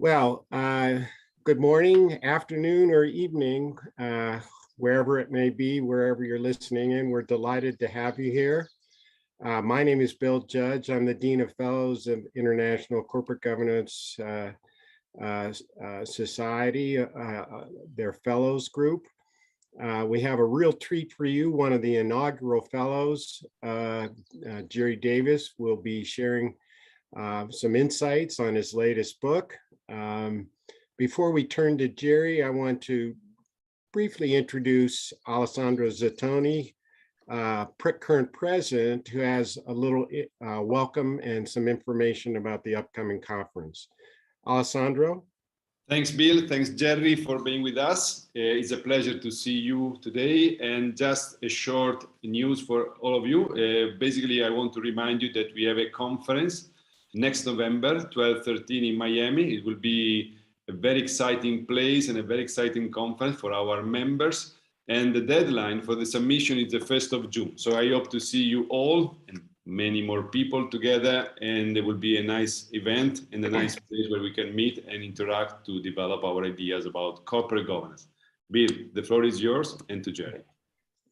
Well, good morning, afternoon, or evening, wherever it may be, wherever you're listening in. We're delighted to have you here. My name is Bill Judge. I'm the Dean of Fellows of International Corporate Governance Society, their fellows group. We have a real treat for you. One of the inaugural fellows, Jerry Davis, will be sharing some insights on his latest book. Before we turn to Jerry, I want to briefly introduce Alessandro Zattoni, current president, who has a little welcome and some information about the upcoming conference. Alessandro? Thanks, Bill. Thanks, Jerry, for being with us. It's a pleasure to see you today. And just a short news for all of you. Basically, I want to remind you that we have a conference next November, 12-13 in Miami. It will be a very exciting place and a very exciting conference for our members. And the deadline for the submission is the 1st of June. So I hope to see you all and many more people together. And it will be a nice event and a nice place where we can meet and interact to develop our ideas about corporate governance. Bill, the floor is yours, and to Jerry.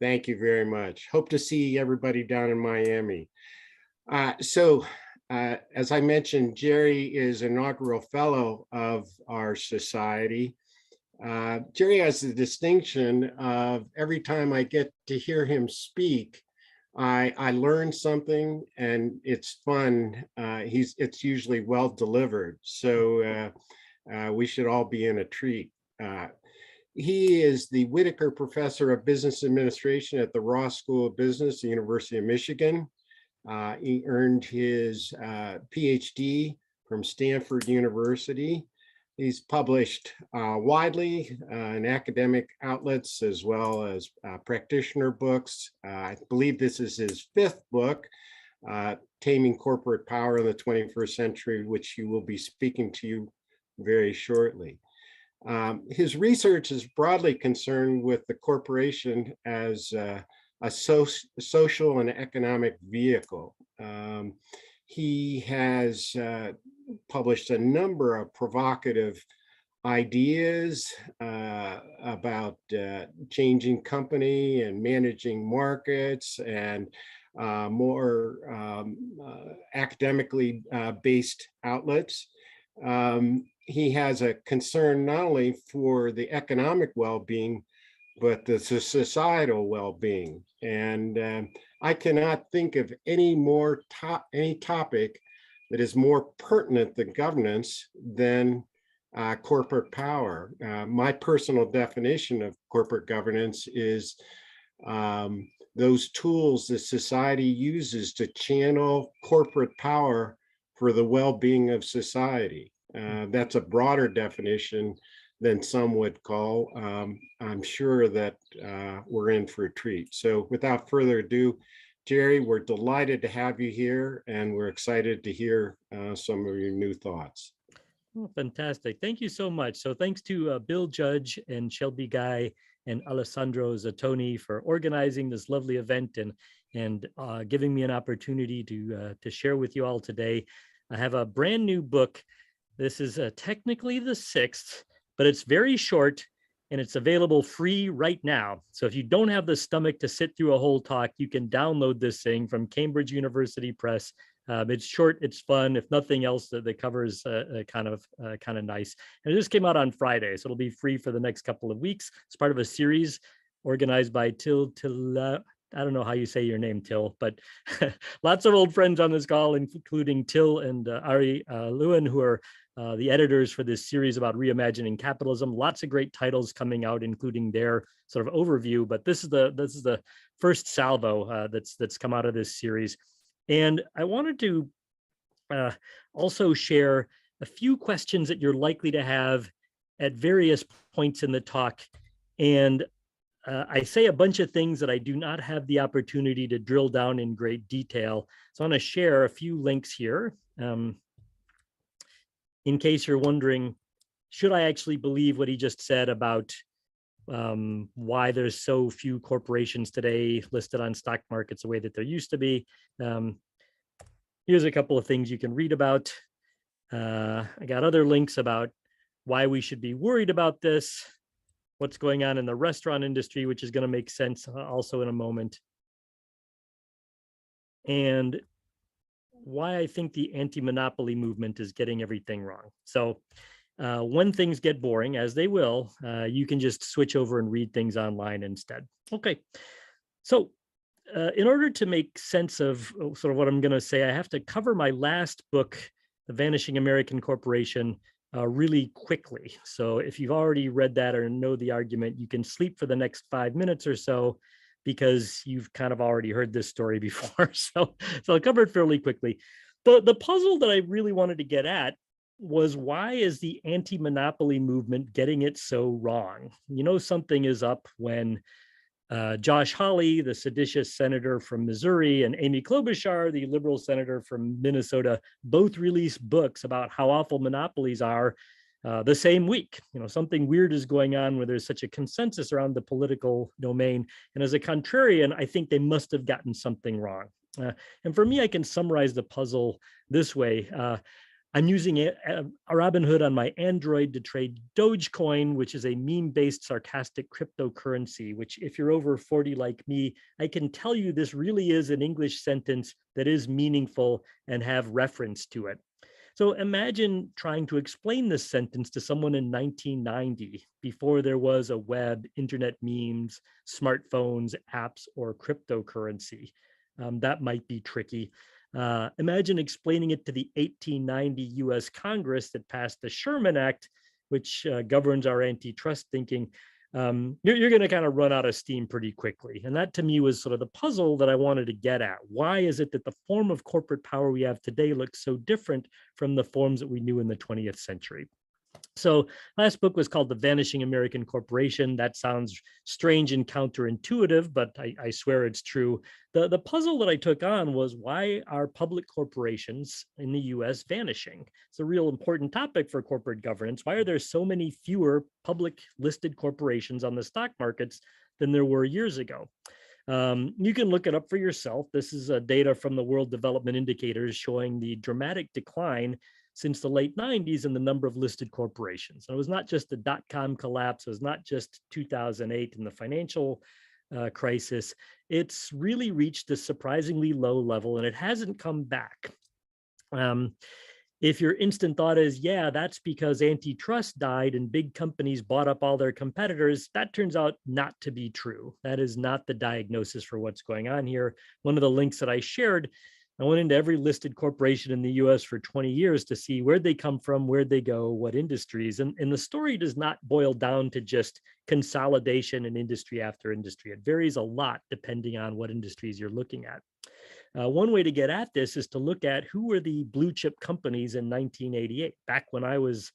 Thank you very much. Hope to see everybody down in Miami. As I mentioned, Jerry is inaugural fellow of our society. Jerry has the distinction of every time I get to hear him speak, I learn something and it's fun. It's usually well delivered. So we should all be in a treat. He is the Whitaker Professor of Business Administration at the Ross School of Business, the University of Michigan. He earned his PhD from Stanford University. He's published widely in academic outlets as well as practitioner books. I believe this is his 5th book, Taming Corporate Power in the 21st Century, which he will be speaking to you very shortly. His research is broadly concerned with the corporation as a social and economic vehicle. He has published a number of provocative ideas about changing company and managing markets and more academically based outlets. He has a concern not only for the economic well-being, but the societal well-being. And I cannot think of any topic that is more pertinent to governance than corporate power. My personal definition of corporate governance is those tools that society uses to channel corporate power for the well-being of society. That's a broader definition than some would call. I'm sure that we're in for a treat. So without further ado, Jerry, we're delighted to have you here, and we're excited to hear some of your new thoughts. Oh, fantastic. Thank you so much. So thanks to Bill Judge and Shelby Guy and Alessandro Zattoni for organizing this lovely event and giving me an opportunity to share with you all today. I have a brand new book. This is technically the 6th, but it's very short and it's available free right now. So if you don't have the stomach to sit through a whole talk, you can download this thing from Cambridge University Press. It's short, it's fun. If nothing else, the cover is kind of nice. And it just came out on Friday, so it'll be free for the next couple of weeks. It's part of a series organized by Till. I don't know how you say your name, Till, but lots of old friends on this call, including Till and Ari Lewin, who are the editors for this series about reimagining capitalism. Lots of great titles coming out, including their sort of overview. But this is the first salvo that's come out of this series, and I wanted to also share a few questions that you're likely to have at various points in the talk. And I say a bunch of things that I do not have the opportunity to drill down in great detail. So I'm going to share a few links here. In case you're wondering, should I actually believe what he just said about why there's so few corporations today listed on stock markets the way that there used to be? Here's a couple of things you can read about. I got other links about why we should be worried about this, what's going on in the restaurant industry, which is going to make sense also in a moment, and why I think the anti-monopoly movement is getting everything wrong. So when things get boring, as they will, you can just switch over and read things online instead. Okay, so in order to make sense of sort of what I'm going to say, I have to cover my last book, The Vanishing American Corporation, really quickly. So if you've already read that or know the argument, you can sleep for the next 5 minutes or so, because you've kind of already heard this story before. So I'll cover it fairly quickly. The puzzle that I really wanted to get at was, why is the anti-monopoly movement getting it so wrong? You know, something is up when Josh Hawley, the seditious senator from Missouri, and Amy Klobuchar, the liberal senator from Minnesota, both released books about how awful monopolies are the same week. You know, something weird is going on where there's such a consensus around the political domain. And as a contrarian, I think they must have gotten something wrong. And for me, I can summarize the puzzle this way. I'm using a Robinhood on my Android to trade Dogecoin, which is a meme-based sarcastic cryptocurrency, which, if you're over 40 like me, I can tell you this really is an English sentence that is meaningful and have reference to it. So imagine trying to explain this sentence to someone in 1990, before there was a web, internet memes, smartphones, apps, or cryptocurrency. That might be tricky. Imagine explaining it to the 1890 US Congress that passed the Sherman Act, which governs our antitrust thinking. You're going to kind of run out of steam pretty quickly. And that, to me, was sort of the puzzle that I wanted to get at. Why is it that the form of corporate power we have today looks so different from the forms that we knew in the 20th century? So last book was called The Vanishing American Corporation. That sounds strange and counterintuitive, but I swear it's true. The puzzle that I took on was, why are public corporations in the US vanishing? It's a real important topic for corporate governance. Why are there so many fewer public listed corporations on the stock markets than there were years ago? You can look it up for yourself. This is data from the World Development Indicators showing the dramatic decline since the late 90s in the number of listed corporations. And it was not just the dot-com collapse, it was not just 2008 and the financial crisis. It's really reached a surprisingly low level, and it hasn't come back. If your instant thought is, yeah, that's because antitrust died and big companies bought up all their competitors, that turns out not to be true. That is not the diagnosis for what's going on here. One of the links that I shared, I went into every listed corporation in the US for 20 years to see where'd they come from, where'd they go, what industries. And the story does not boil down to just consolidation in industry after industry. It varies a lot depending on what industries you're looking at. One way to get at this is to look at who were the blue chip companies in 1988. Back when I was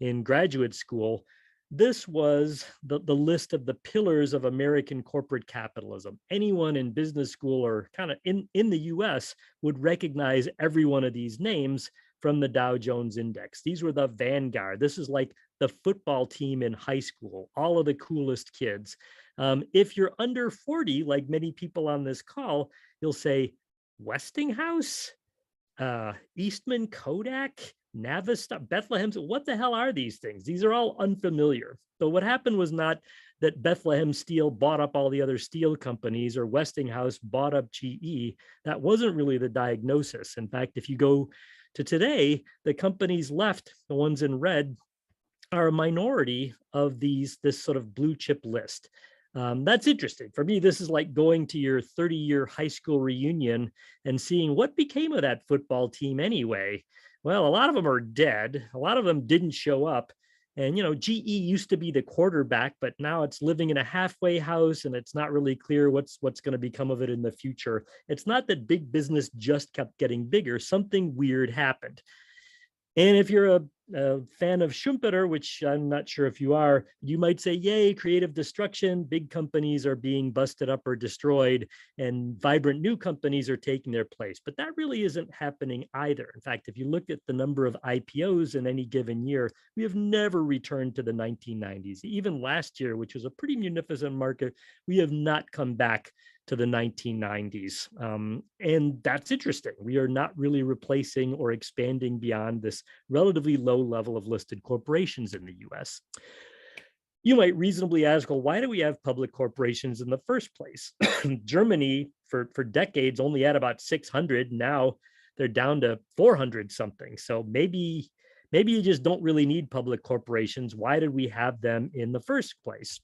in graduate school, this was the list of the pillars of American corporate capitalism. Anyone in business school or kind of in the US would recognize every one of these names from the Dow Jones Index. These were the vanguard. This is like the football team in high school, all of the coolest kids. If you're under 40, like many people on this call, you'll say, Westinghouse, Eastman Kodak, Navistar, Bethlehem. What the hell are these things? These are all unfamiliar. So what happened was not that Bethlehem Steel bought up all the other steel companies or Westinghouse bought up GE. That wasn't really the diagnosis. In fact, if you go to today, the companies left, the ones in red, are a minority of this sort of blue chip list. That's interesting. For me, this is like going to your 30-year high school reunion and seeing what became of that football team anyway. Well, a lot of them are dead. A lot of them didn't show up. And, GE used to be the quarterback, but now it's living in a halfway house and it's not really clear what's going to become of it in the future. It's not that big business just kept getting bigger. Something weird happened. And if you're a fan of Schumpeter, which I'm not sure if you are, you might say, yay, creative destruction. Big companies are being busted up or destroyed, and vibrant new companies are taking their place. But that really isn't happening either. In fact, if you look at the number of IPOs in any given year, we have never returned to the 1990s. Even last year, which was a pretty munificent market, we have not come back to the 1990s. And that's interesting. We are not really replacing or expanding beyond this relatively low level of listed corporations in the US. You might reasonably ask, well, why do we have public corporations in the first place? Germany, for decades, only had about 600. Now they're down to 400 something. So maybe you just don't really need public corporations. Why did we have them in the first place?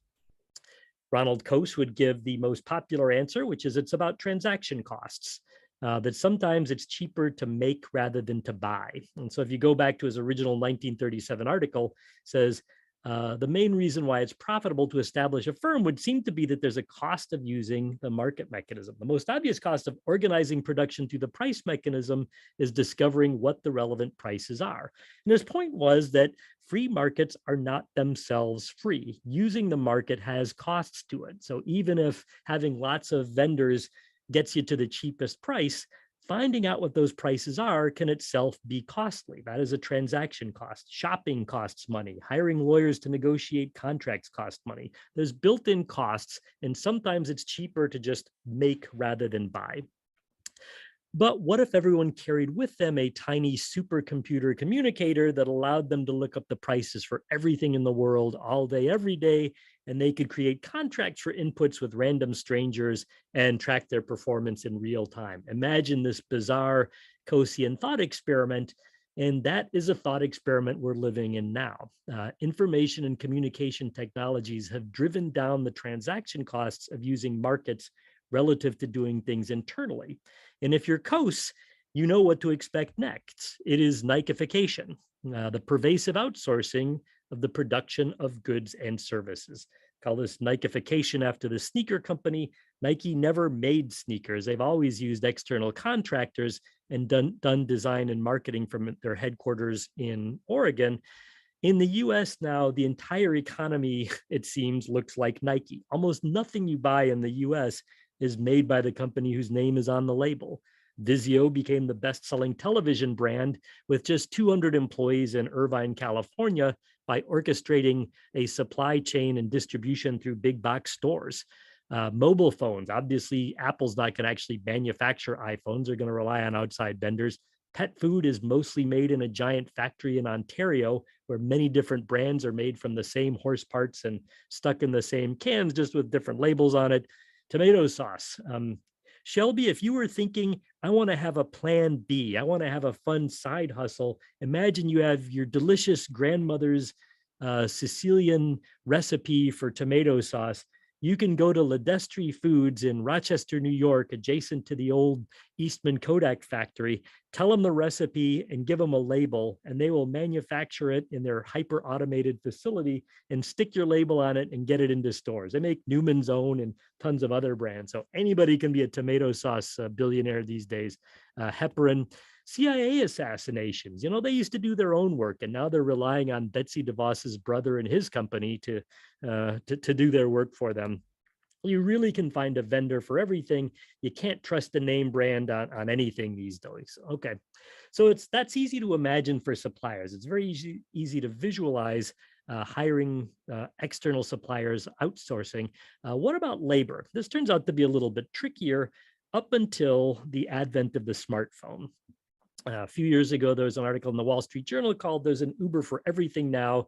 Ronald Coase would give the most popular answer, which is it's about transaction costs, that sometimes it's cheaper to make rather than to buy. And so if you go back to his original 1937 article, says, the main reason why it's profitable to establish a firm would seem to be that there's a cost of using the market mechanism. The most obvious cost of organizing production through the price mechanism is discovering what the relevant prices are. And his point was that free markets are not themselves free. Using the market has costs to it. So even if having lots of vendors gets you to the cheapest price, finding out what those prices are can itself be costly. That is a transaction cost. Shopping costs money. Hiring lawyers to negotiate contracts cost money. There's built-in costs, and sometimes it's cheaper to just make rather than buy. But what if everyone carried with them a tiny supercomputer communicator that allowed them to look up the prices for everything in the world all day, every day, and they could create contracts for inputs with random strangers and track their performance in real time? Imagine this bizarre Coasean thought experiment, and that is a thought experiment we're living in now. Information and communication technologies have driven down the transaction costs of using markets relative to doing things internally. And if you're Coase, you know what to expect next. It is Nikeification, the pervasive outsourcing of the production of goods and services. Call this Nikeification after the sneaker company. Nike never made sneakers. They've always used external contractors and done design and marketing from their headquarters in Oregon. In the US now, the entire economy, it seems, looks like Nike. Almost nothing you buy in the US is made by the company whose name is on the label. Vizio became the best-selling television brand with just 200 employees in Irvine, California, by orchestrating a supply chain and distribution through big box stores. Mobile phones, obviously, Apple's not going to actually manufacture iPhones. They're going to rely on outside vendors. Pet food is mostly made in a giant factory in Ontario, where many different brands are made from the same horse parts and stuck in the same cans, just with different labels on it. Tomato sauce. Shelby, if you were thinking, I want to have a plan B, I want to have a fun side hustle, imagine you have your delicious grandmother's Sicilian recipe for tomato sauce. You can go to Ledestri Foods in Rochester, New York, adjacent to the old Eastman Kodak factory. Tell them the recipe and give them a label, and they will manufacture it in their hyper-automated facility and stick your label on it and get it into stores. They make Newman's Own and tons of other brands. So anybody can be a tomato sauce billionaire these days. Heparin. CIA assassinations, they used to do their own work, and now they're relying on Betsy DeVos's brother and his company to do their work for them. You really can find a vendor for everything. You can't trust a name brand on anything these days. Okay, so that's easy to imagine for suppliers. It's very easy to visualize hiring external suppliers, outsourcing. What about labor? This turns out to be a little bit trickier up until the advent of the smartphone. A few years ago, there was an article in the Wall Street Journal called "There's an Uber for Everything Now,"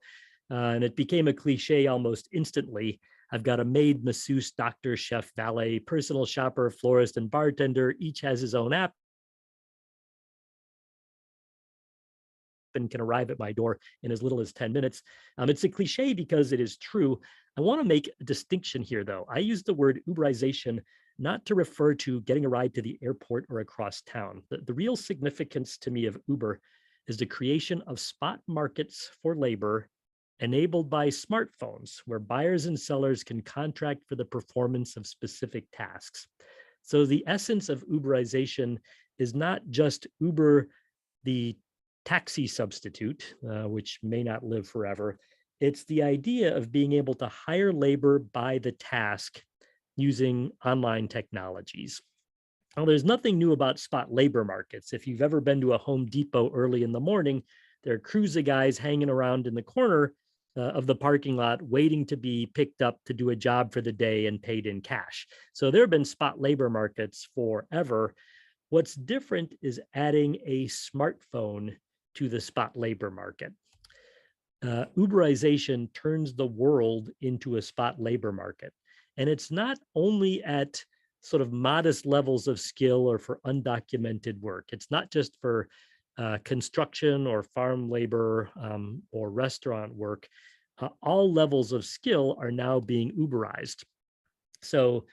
and it became a cliche almost instantly. I've got a maid, masseuse, doctor, chef, valet, personal shopper, florist, and bartender. Each has his own app and can arrive at my door in as little as 10 minutes. It's a cliche because it is true. I want to make a distinction here, though. I use the word Uberization not to refer to getting a ride to the airport or across town. The real significance to me of Uber is the creation of spot markets for labor enabled by smartphones, where buyers and sellers can contract for the performance of specific tasks. So the essence of Uberization is not just Uber, the taxi substitute, which may not live forever. It's the idea of being able to hire labor by the task using online technologies. Now, there's nothing new about spot labor markets. If you've ever been to a Home Depot early in the morning, there are crews of guys hanging around in the corner of the parking lot waiting to be picked up to do a job for the day and paid in cash. So there have been spot labor markets forever. What's different is adding a smartphone to the spot labor market. Uberization turns the world into a spot labor market. And it's not only at sort of modest levels of skill or for undocumented work. It's not just for construction or farm labor or restaurant work. All levels of skill are now being Uberized. So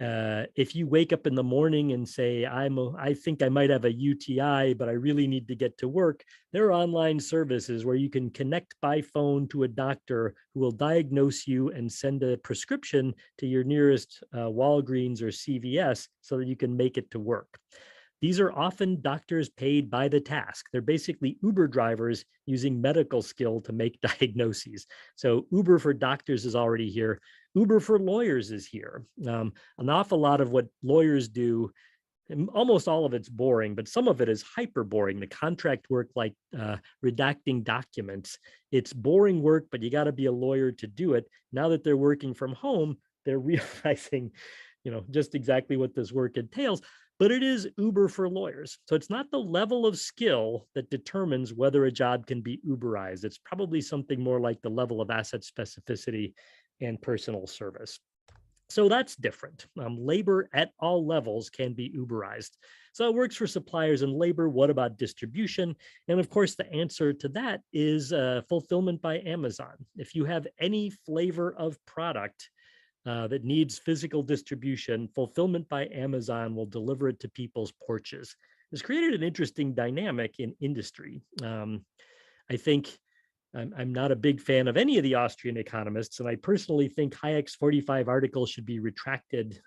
if you wake up in the morning and say, I think I might have a UTI, but I really need to get to work, there are online services where you can connect by phone to a doctor who will diagnose you and send a prescription to your nearest Walgreens or CVS so that you can make it to work. These are often doctors paid by the task. They're basically Uber drivers using medical skill to make diagnoses. So Uber for doctors is already here. Uber for lawyers is here. An awful lot of what lawyers do, almost all of it's boring, but some of it is hyper boring. The contract work, like redacting documents, it's boring work, but you got to be a lawyer to do it. Now that they're working from home, they're realizing, just exactly what this work entails. But it is Uber for lawyers. So it's not the level of skill that determines whether a job can be Uberized. It's probably something more like the level of asset specificity and personal service. So that's different. Labor at all levels can be Uberized. So it works for suppliers and labor. What about distribution? And of course, the answer to that is fulfillment by Amazon. If you have any flavor of product that needs physical distribution, fulfillment by Amazon will deliver it to people's porches. It's created an interesting dynamic in industry. I think I'm not a big fan of any of the Austrian economists, and I personally think Hayek's 45 articles should be retracted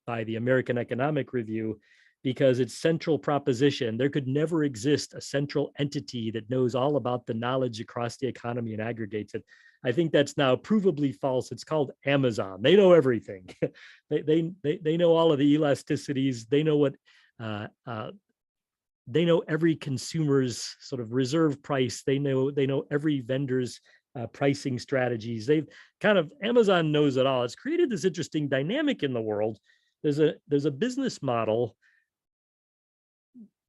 by the American Economic Review, because its central proposition, there could never exist a central entity that knows all about the knowledge across the economy and aggregates it. I think that's now provably false. It's called Amazon. They know everything. they know all of the elasticities. They know what they know every consumer's sort of reserve price. They know every vendor's pricing strategies. Amazon knows it all. It's created this interesting dynamic in the world. There's a business model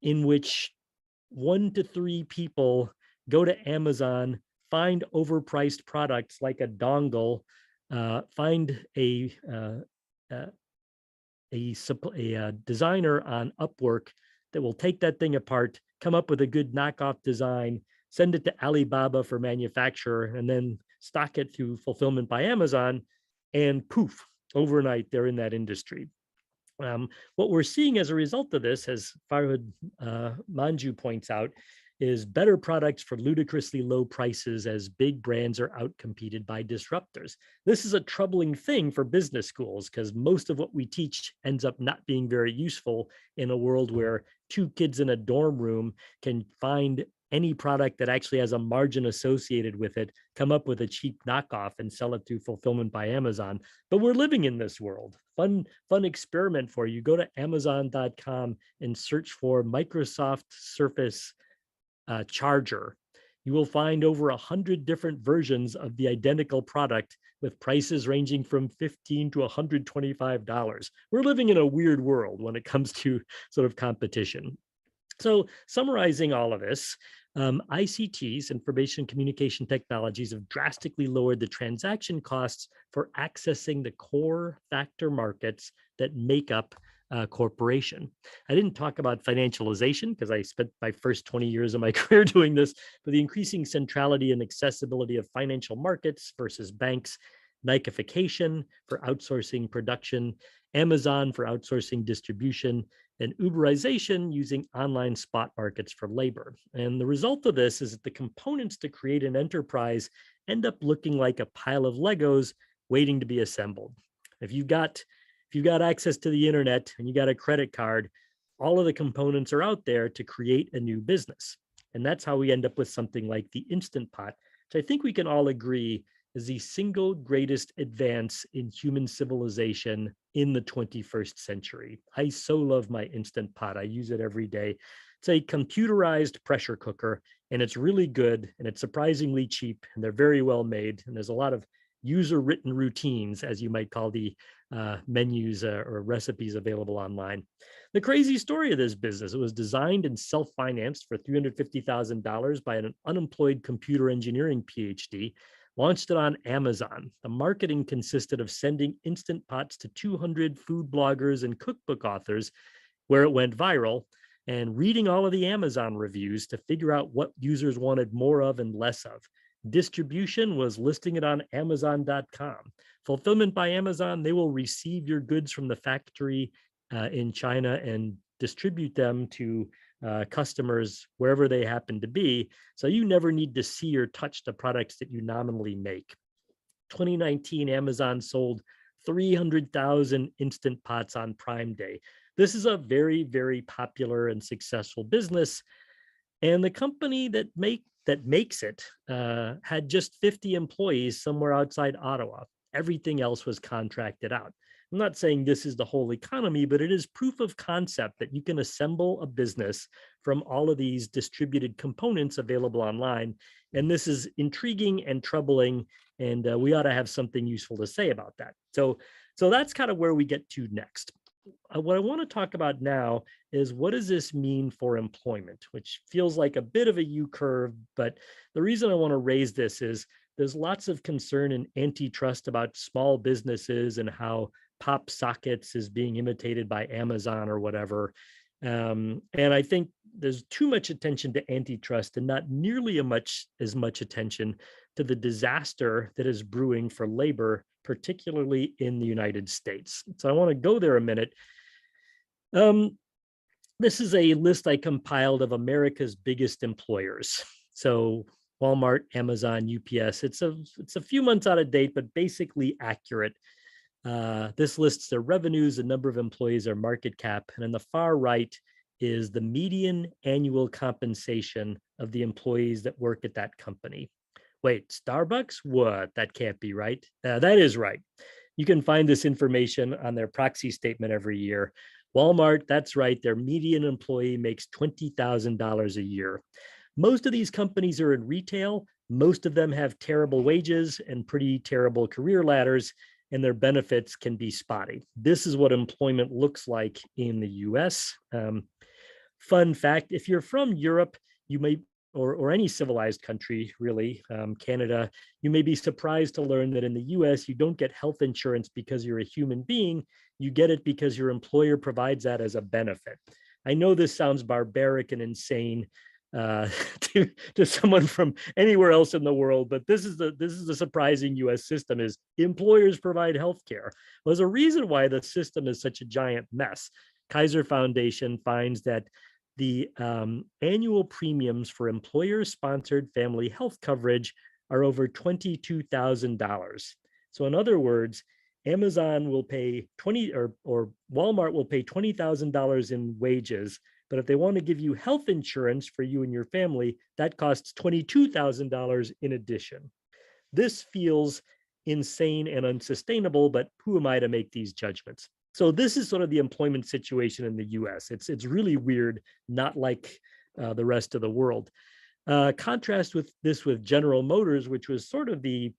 in which 1 to 3 people go to Amazon, find overpriced products like a dongle, find a designer on Upwork that will take that thing apart, come up with a good knockoff design, send it to Alibaba for manufacture, and then stock it through fulfillment by Amazon, and poof, overnight they're in that industry. What we're seeing as a result of this, as Farhad Manju points out, is better products for ludicrously low prices as big brands are outcompeted by disruptors. This is a troubling thing for business schools, because most of what we teach ends up not being very useful in a world where 2 kids in a dorm room can find any product that actually has a margin associated with it, come up with a cheap knockoff and sell it through fulfillment by Amazon. But we're living in this world. Fun experiment for you. Go to Amazon.com and search for Microsoft Surface charger. You will find over 100 different versions of the identical product with prices ranging from $15 to $125. We're living in a weird world when it comes to sort of competition. So summarizing all of this, ICTs, information communication technologies, have drastically lowered the transaction costs for accessing the core factor markets that make up corporation. I didn't talk about financialization because I spent my first 20 years of my career doing this, but the increasing centrality and accessibility of financial markets versus banks, Nikification for outsourcing production, Amazon for outsourcing distribution, and Uberization using online spot markets for labor. And the result of this is that the components to create an enterprise end up looking like a pile of Legos waiting to be assembled. If you've got access to the internet and you got a credit card, all of the components are out there to create a new business. And that's how we end up with something like the Instant Pot, which I think we can all agree is the single greatest advance in human civilization in the 21st century. I so love my Instant Pot. I use it every day. It's a computerized pressure cooker, and it's really good, and it's surprisingly cheap, and they're very well made. And there's a lot of user-written routines, as you might call the menus or recipes available online. The crazy story of this business, it was designed and self-financed for $350,000 by an unemployed computer engineering PhD, launched it on Amazon. The marketing consisted of sending Instant Pots to 200 food bloggers and cookbook authors, where it went viral, and reading all of the Amazon reviews to figure out what users wanted more of and less of. Distribution was listing it on Amazon.com. Fulfillment by Amazon, they will receive your goods from the factory in China and distribute them to customers wherever they happen to be. So you never need to see or touch the products that you nominally make. 2019, Amazon sold 300,000 Instant Pots on Prime Day. This is a very, very popular and successful business. And the company that makes it had just 50 employees somewhere outside Ottawa. Everything else was contracted out. I'm not saying this is the whole economy, but it is proof of concept that you can assemble a business from all of these distributed components available online. And this is intriguing and troubling, and we ought to have something useful to say about that. So that's kind of where we get to next. What I want to talk about now is what does this mean for employment, which feels like a bit of a U-curve, but the reason I want to raise this is there's lots of concern in antitrust about small businesses and how Pop Sockets is being imitated by Amazon or whatever. And I think there's too much attention to antitrust and not nearly as much attention to the disaster that is brewing for labor, particularly in the United States. So I want to go there a minute. This is a list I compiled of America's biggest employers. So Walmart, Amazon, UPS. It's a few months out of date, but basically accurate. This lists their revenues, the number of employees, their market cap, and on the far right is the median annual compensation of the employees that work at that company. Wait, Starbucks? What? That can't be right. That is right. You can find this information on their proxy statement every year. Walmart, that's right. Their median employee makes $20,000 a year. Most of these companies are in retail. Most of them have terrible wages and pretty terrible career ladders, and their benefits can be spotty. This is what employment looks like in the US. Fun fact, if you're from Europe, you may, or any civilized country, really, Canada, you may be surprised to learn that in the US, you don't get health insurance because you're a human being. You get it because your employer provides that as a benefit. I know this sounds barbaric and insane to someone from anywhere else in the world, but this is the surprising US system is employers provide health care. Well, there's a reason why the system is such a giant mess. Kaiser Foundation finds that the annual premiums for employer-sponsored family health coverage are over $22,000. So in other words, Amazon will pay or Walmart will pay $20,000 in wages, but if they want to give you health insurance for you and your family, that costs $22,000 in addition. This feels insane and unsustainable, but who am I to make these judgments? So this is sort of the employment situation in the US. It's really weird, not like the rest of the world. Contrast with this with General Motors, which was sort of the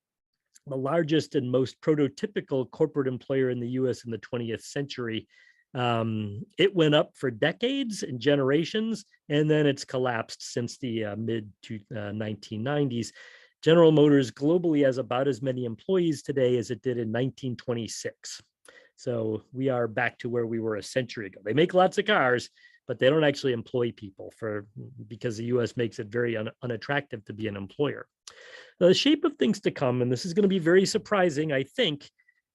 largest and most prototypical corporate employer in the US in the 20th century. It went up for decades and generations, and then it's collapsed since the mid 1990s. General Motors globally has about as many employees today as it did in 1926. So we are back to where we were a century ago. They make lots of cars, but they don't actually employ people because the US makes it very unattractive to be an employer. The shape of things to come, and this is going to be very surprising, I think,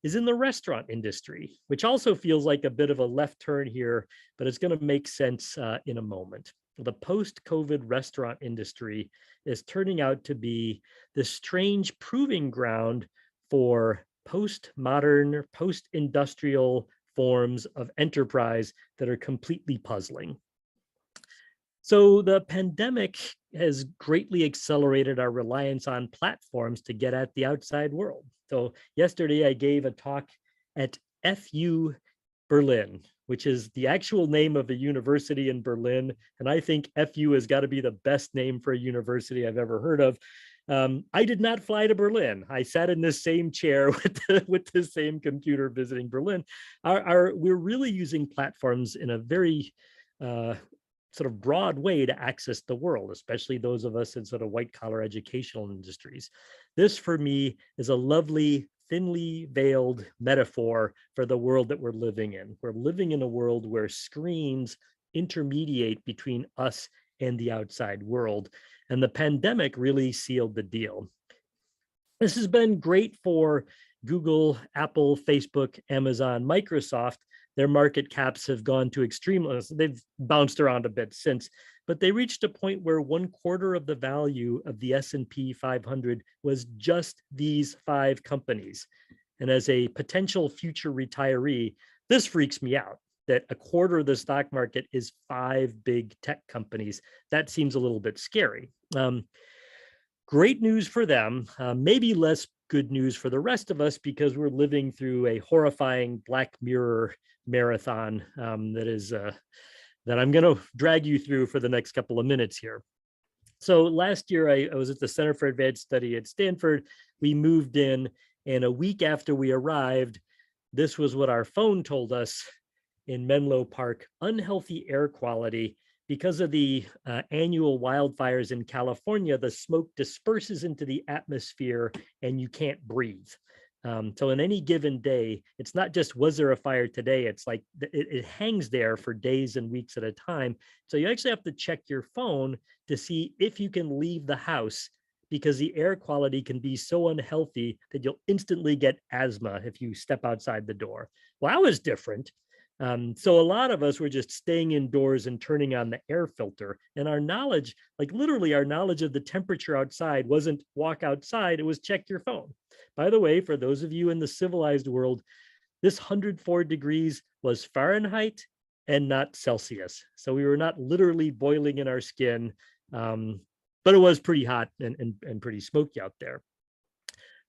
is in the restaurant industry, which also feels like a bit of a left turn here, but it's going to make sense in a moment. The post-COVID restaurant industry is turning out to be this strange proving ground for postmodern, post-industrial forms of enterprise that are completely puzzling. So the pandemic has greatly accelerated our reliance on platforms to get at the outside world. So yesterday I gave a talk at FU Berlin, which is the actual name of a university in Berlin. And I think FU has got to be the best name for a university I've ever heard of. I did not fly to Berlin. I sat in this same chair with the same computer visiting Berlin. We're really using platforms in a very sort of broad way to access the world, especially those of us in sort of white collar educational industries. This for me is a lovely, thinly veiled metaphor for the world that we're living in. We're living in a world where screens intermediate between us and the outside world. And the pandemic really sealed the deal. This has been great for Google, Apple, Facebook, Amazon, Microsoft. Their market caps have gone to extreme, they've bounced around a bit since, but they reached a point where 1/4 of the value of the S&P 500 was just these 5 companies. And as a potential future retiree, this freaks me out, that 1/4 of the stock market is 5 big tech companies. That seems a little bit scary. Great news for them, maybe less good news for the rest of us because we're living through a horrifying Black Mirror marathon that I'm going to drag you through for the next couple of minutes here. So last year I was at the Center for Advanced Study at Stanford. We moved in, and a week after we arrived, this was what our phone told us in Menlo Park: unhealthy air quality. Because of the annual wildfires in California, the smoke disperses into the atmosphere and you can't breathe. So in any given day, it's not just, was there a fire today? It's like it hangs there for days and weeks at a time. So you actually have to check your phone to see if you can leave the house, because the air quality can be so unhealthy that you'll instantly get asthma if you step outside the door. Well, that was different. So a lot of us were just staying indoors and turning on the air filter. And our knowledge, like literally our knowledge of the temperature outside, wasn't walk outside, it was check your phone. By the way, for those of you in the civilized world, this 104 degrees was Fahrenheit and not Celsius. So we were not literally boiling in our skin, but it was pretty hot and pretty smoky out there.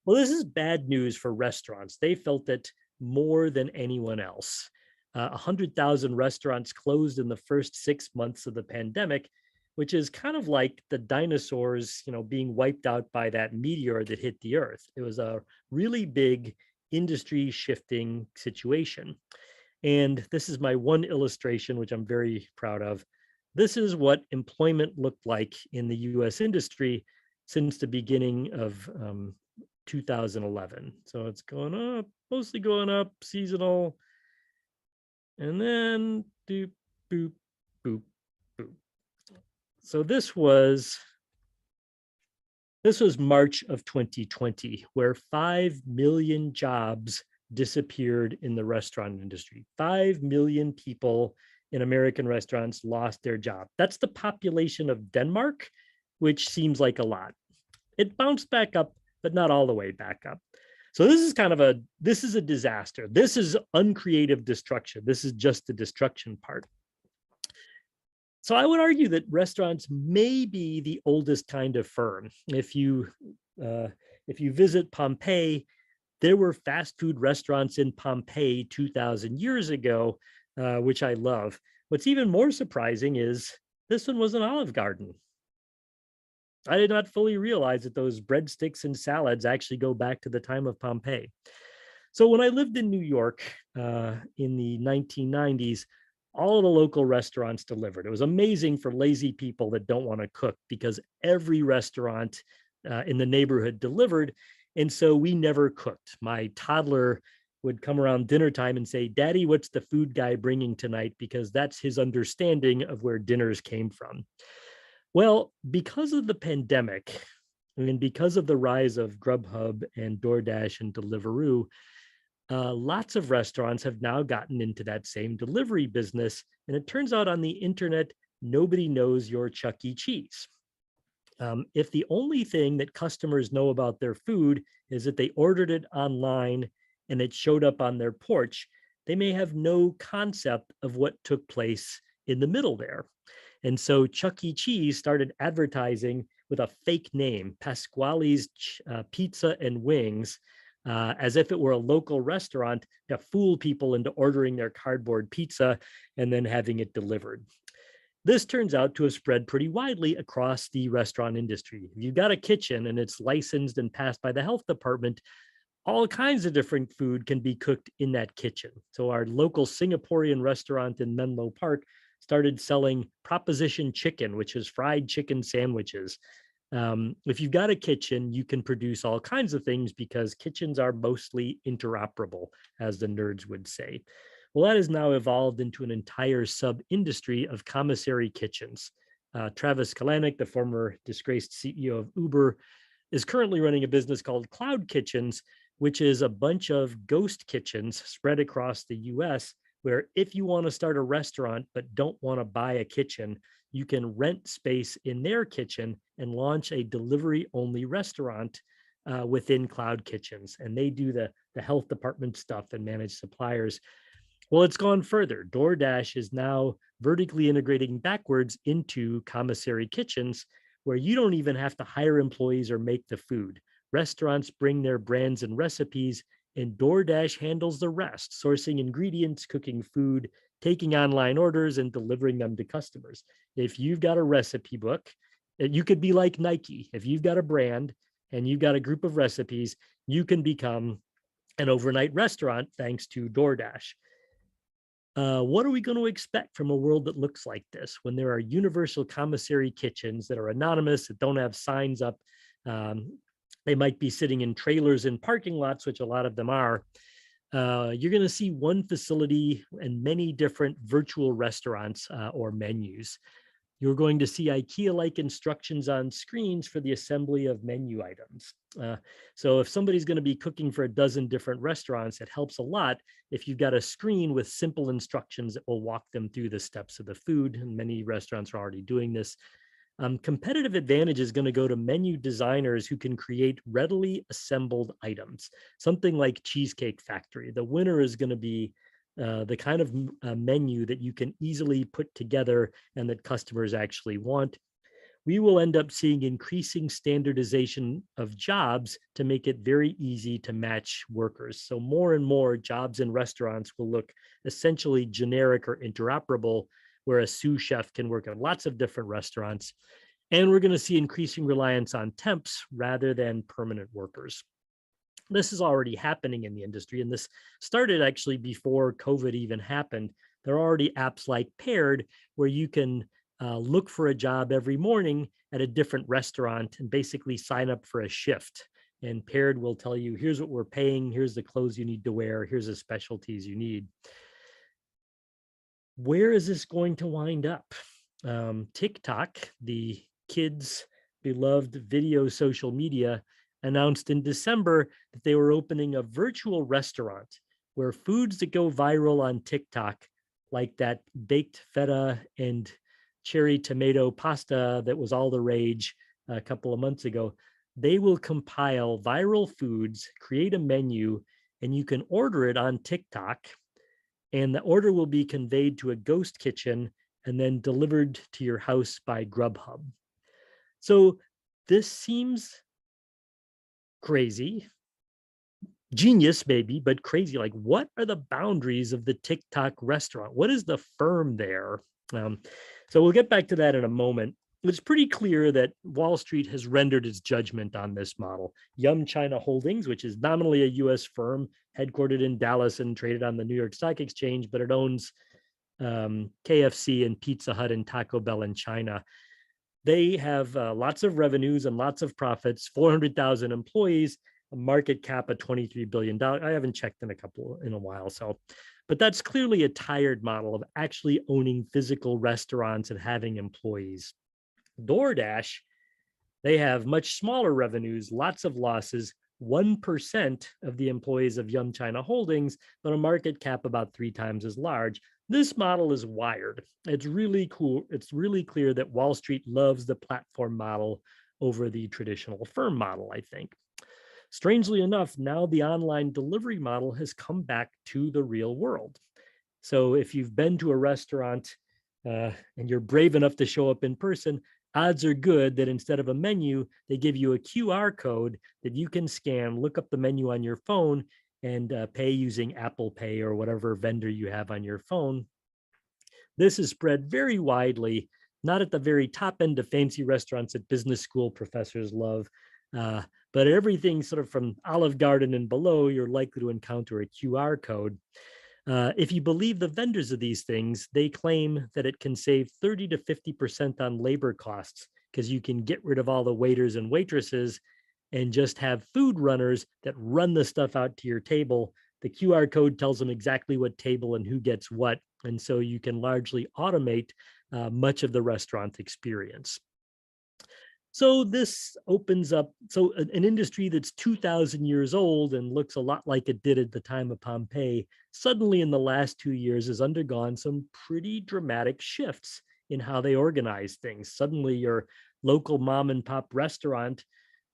Well, this is bad news for restaurants. They felt it more than anyone else. 100,000 restaurants closed in the first 6 months of the pandemic, which is kind of like the dinosaurs, being wiped out by that meteor that hit the earth. It was a really big industry shifting situation. And this is my one illustration, which I'm very proud of. This is what employment looked like in the US industry since the beginning of 2011. So it's going up, mostly going up, seasonal. And then doop, boop, boop, boop. So this was March of 2020, where 5 million jobs disappeared in the restaurant industry. 5 million people in American restaurants lost their job. That's the population of Denmark, which seems like a lot. It bounced back up, but not all the way back up. So this is a disaster. This is uncreative destruction. This is just the destruction part. So I would argue that restaurants may be the oldest kind of firm. If you visit Pompeii, there were fast food restaurants in Pompeii 2,000 years ago, which I love. What's even more surprising is this one was an Olive Garden. I did not fully realize that those breadsticks and salads actually go back to the time of Pompeii. So when I lived in New York in the 1990s, all of the local restaurants delivered. It was amazing for lazy people that don't want to cook, because every restaurant in the neighborhood delivered. And so we never cooked. My toddler would come around dinner time and say, "Daddy, what's the food guy bringing tonight?" Because that's his understanding of where dinners came from. Well, because of the pandemic, and because of the rise of Grubhub and DoorDash and Deliveroo, lots of restaurants have now gotten into that same delivery business. And it turns out on the internet, nobody knows your Chuck E. Cheese. If the only thing that customers know about their food is that they ordered it online and it showed up on their porch, they may have no concept of what took place in the middle there. And so Chuck E. Cheese started advertising with a fake name, Pasquale's Pizza and Wings, as if it were a local restaurant to fool people into ordering their cardboard pizza and then having it delivered. This turns out to have spread pretty widely across the restaurant industry. If you've got a kitchen and it's licensed and passed by the health department, all kinds of different food can be cooked in that kitchen. So our local Singaporean restaurant in Menlo Park started selling proposition chicken, which is fried chicken sandwiches. If you've got a kitchen, you can produce all kinds of things because kitchens are mostly interoperable, as the nerds would say. Well, that has now evolved into an entire sub-industry of commissary kitchens. Travis Kalanick, the former disgraced CEO of Uber, is currently running a business called Cloud Kitchens, which is a bunch of ghost kitchens spread across the US, where if you want to start a restaurant but don't want to buy a kitchen, you can rent space in their kitchen and launch a delivery-only restaurant within Cloud Kitchens. And they do the health department stuff and manage suppliers. Well, it's gone further. DoorDash is now vertically integrating backwards into commissary kitchens where you don't even have to hire employees or make the food. Restaurants bring their brands and recipes, and DoorDash handles the rest, sourcing ingredients, cooking food, taking online orders, and delivering them to customers. If you've got a recipe book, you could be like Nike. If you've got a brand and you've got a group of recipes, you can become an overnight restaurant thanks to DoorDash. What are we going to expect from a world that looks like this when there are universal commissary kitchens that are anonymous, that don't have signs up? They might be sitting in trailers in parking lots, which a lot of them are. You're going to see one facility and many different virtual restaurants or menus. You're going to see IKEA-like instructions on screens for the assembly of menu items. So if somebody's going to be cooking for a dozen different restaurants, it helps a lot if you've got a screen with simple instructions that will walk them through the steps of the food, and many restaurants are already doing this. Competitive advantage is going to go to menu designers who can create readily assembled items, something like Cheesecake Factory. The winner is going to be the kind of menu that you can easily put together and that customers actually want. We will end up seeing increasing standardization of jobs to make it very easy to match workers. So more and more jobs in restaurants will look essentially generic or interoperable, where a sous chef can work at lots of different restaurants. And we're going to see increasing reliance on temps rather than permanent workers. This is already happening in the industry, and this started actually before COVID even happened. There are already apps like Paired where you can look for a job every morning at a different restaurant and basically sign up for a shift. And Paired will tell you, here's what we're paying, here's the clothes you need to wear, here's the specialties you need. Where is this going to wind up? TikTok, the kids' beloved video social media, announced in December that they were opening a virtual restaurant where foods that go viral on TikTok, like that baked feta and cherry tomato pasta that was all the rage a couple of months ago, they will compile viral foods, create a menu, and you can order it on TikTok, and the order will be conveyed to a ghost kitchen and then delivered to your house by Grubhub. So this seems crazy, genius maybe, but crazy. Like, what are the boundaries of the TikTok restaurant? What is the firm there? So we'll get back to that in a moment. It's pretty clear that Wall Street has rendered its judgment on this model. Yum China Holdings, which is nominally a US firm headquartered in Dallas and traded on the New York Stock Exchange, but it owns KFC and Pizza Hut and Taco Bell in China. They have lots of revenues and lots of profits, 400,000 employees, a market cap of $23 billion. I haven't checked in a while. But that's clearly a tired model of actually owning physical restaurants and having employees. DoorDash, they have much smaller revenues, lots of losses, 1% of the employees of Yum China Holdings, but a market cap about 3 times as large. This model is wired. It's really cool. It's really clear that Wall Street loves the platform model over the traditional firm model, I think. Strangely enough, now the online delivery model has come back to the real world. So if you've been to a restaurant and you're brave enough to show up in person, odds are good that instead of a menu, they give you a QR code that you can scan, look up the menu on your phone, and pay using Apple Pay or whatever vendor you have on your phone. This is spread very widely, not at the very top end of fancy restaurants that business school professors love, but everything sort of from Olive Garden and below, you're likely to encounter a QR code. If you believe the vendors of these things, they claim that it can save 30 to 50% on labor costs because you can get rid of all the waiters and waitresses and just have food runners that run the stuff out to your table. The QR code tells them exactly what table and who gets what. And so you can largely automate much of the restaurant experience. So this opens up, so an industry that's 2,000 years old and looks a lot like it did at the time of Pompeii, suddenly in the last 2 years has undergone some pretty dramatic shifts in how they organize things. Suddenly your local mom and pop restaurant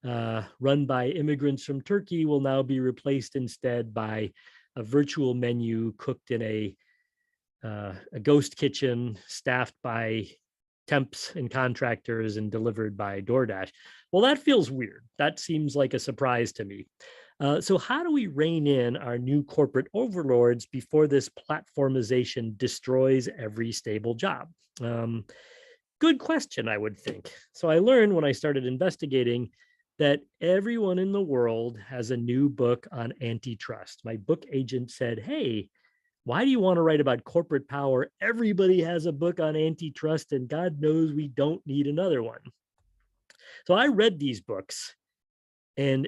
run by immigrants from Turkey will now be replaced instead by a virtual menu cooked in a ghost kitchen staffed by temps and contractors and delivered by DoorDash. Well, that feels weird. That seems like a surprise to me. So how do we rein in our new corporate overlords before this platformization destroys every stable job? Good question, I would think. So I learned when I started investigating that everyone in the world has a new book on antitrust. My book agent said, hey, why do you want to write about corporate power? Everybody has a book on antitrust, and God knows we don't need another one. So I read these books, and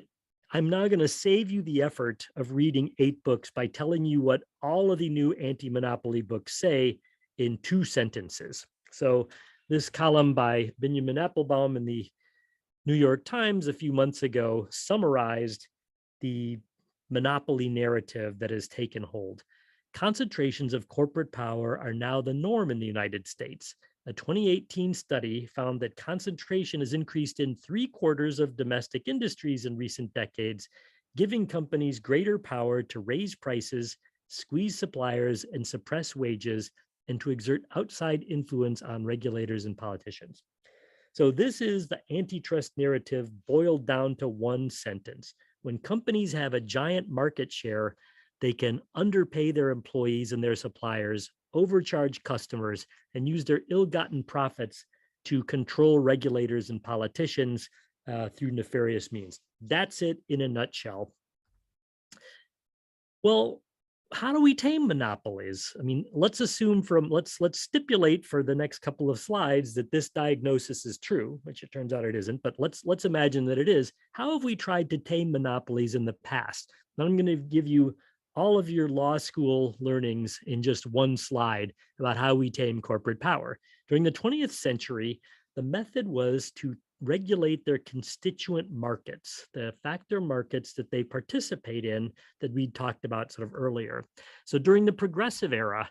I'm now going to save you the effort of reading 8 books by telling you what all of the new anti-monopoly books say in 2 sentences. So this column by Benjamin Applebaum in the New York Times a few months ago summarized the monopoly narrative that has taken hold. Concentrations of corporate power are now the norm in the United States. A 2018 study found that concentration has increased in 3/4 of domestic industries in recent decades, giving companies greater power to raise prices, squeeze suppliers, and suppress wages, and to exert outside influence on regulators and politicians. So this is the antitrust narrative boiled down to one sentence. When companies have a giant market share, they can underpay their employees and their suppliers, overcharge customers, and use their ill-gotten profits to control regulators and politicians through nefarious means. That's it in a nutshell. Well, how do we tame monopolies? I mean, let's assume let's stipulate for the next couple of slides that this diagnosis is true, which it turns out it isn't, but let's imagine that it is. How have we tried to tame monopolies in the past? Now I'm going to give you all of your law school learnings in just one slide about how we tame corporate power. During the 20th century, the method was to regulate their constituent markets, the factor markets that they participate in that we talked about sort of earlier. So during the Progressive era,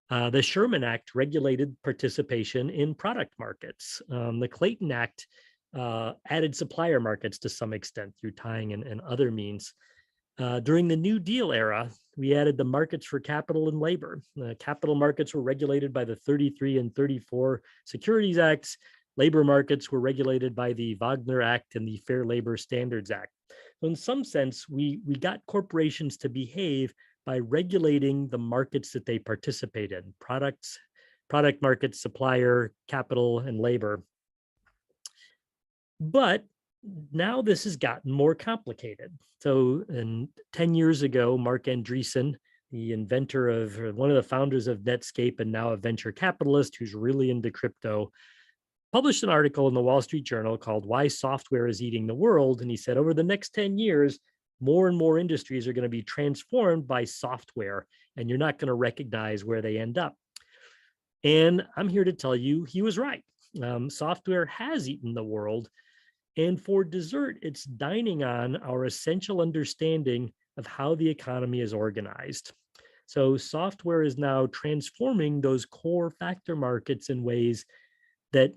the Sherman Act regulated participation in product markets. The Clayton Act added supplier markets to some extent through tying and other means. During the New Deal era, we added the markets for capital and labor. Capital markets were regulated by the 33 and 34 Securities Acts. Labor markets were regulated by the Wagner Act and the Fair Labor Standards Act. So in some sense, we got corporations to behave by regulating the markets that they participate in, product markets, supplier, capital, and labor. But now this has gotten more complicated. So 10 years ago, Mark Andreessen, the inventor of, one of the founders of Netscape and now a venture capitalist who's really into crypto, published an article in the Wall Street Journal called Why Software is Eating the World. And he said, over the next 10 years, more and more industries are going to be transformed by software, and you're not going to recognize where they end up. And I'm here to tell you he was right. Software has eaten the world. And for dessert, it's dining on our essential understanding of how the economy is organized. So software is now transforming those core factor markets in ways that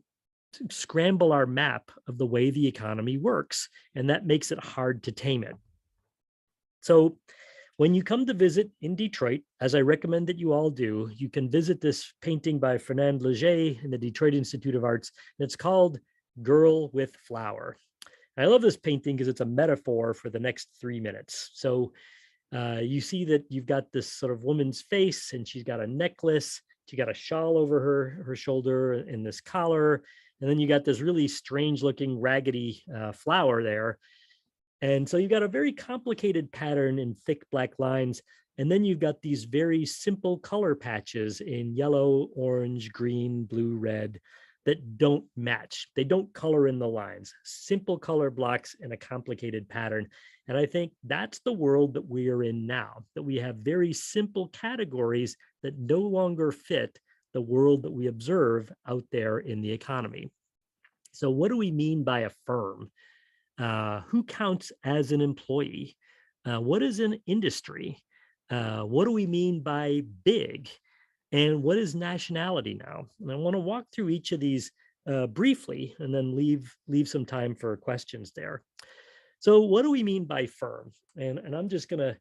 scramble our map of the way the economy works, and that makes it hard to tame it. So when you come to visit in Detroit, as I recommend that you all do, you can visit this painting by Fernand Léger in the Detroit Institute of Arts, and it's called Girl with Flower. And I love this painting because it's a metaphor for the next 3 minutes. So you see that you've got this sort of woman's face, and she's got a necklace, she got a shawl over her shoulder and this collar, and then you got this really strange looking raggedy flower there. And so you've got a very complicated pattern in thick black lines. And then you've got these very simple color patches in yellow, orange, green, blue, red that don't match. They don't color in the lines, simple color blocks in a complicated pattern. And I think that's the world that we are in now, that we have very simple categories that no longer fit the world that we observe out there in the economy. So what do we mean by a firm? Who counts as an employee? What is an industry? What do we mean by big? And what is nationality now? And I want to walk through each of these briefly and then leave some time for questions there. So what do we mean by firm? And I'm just going to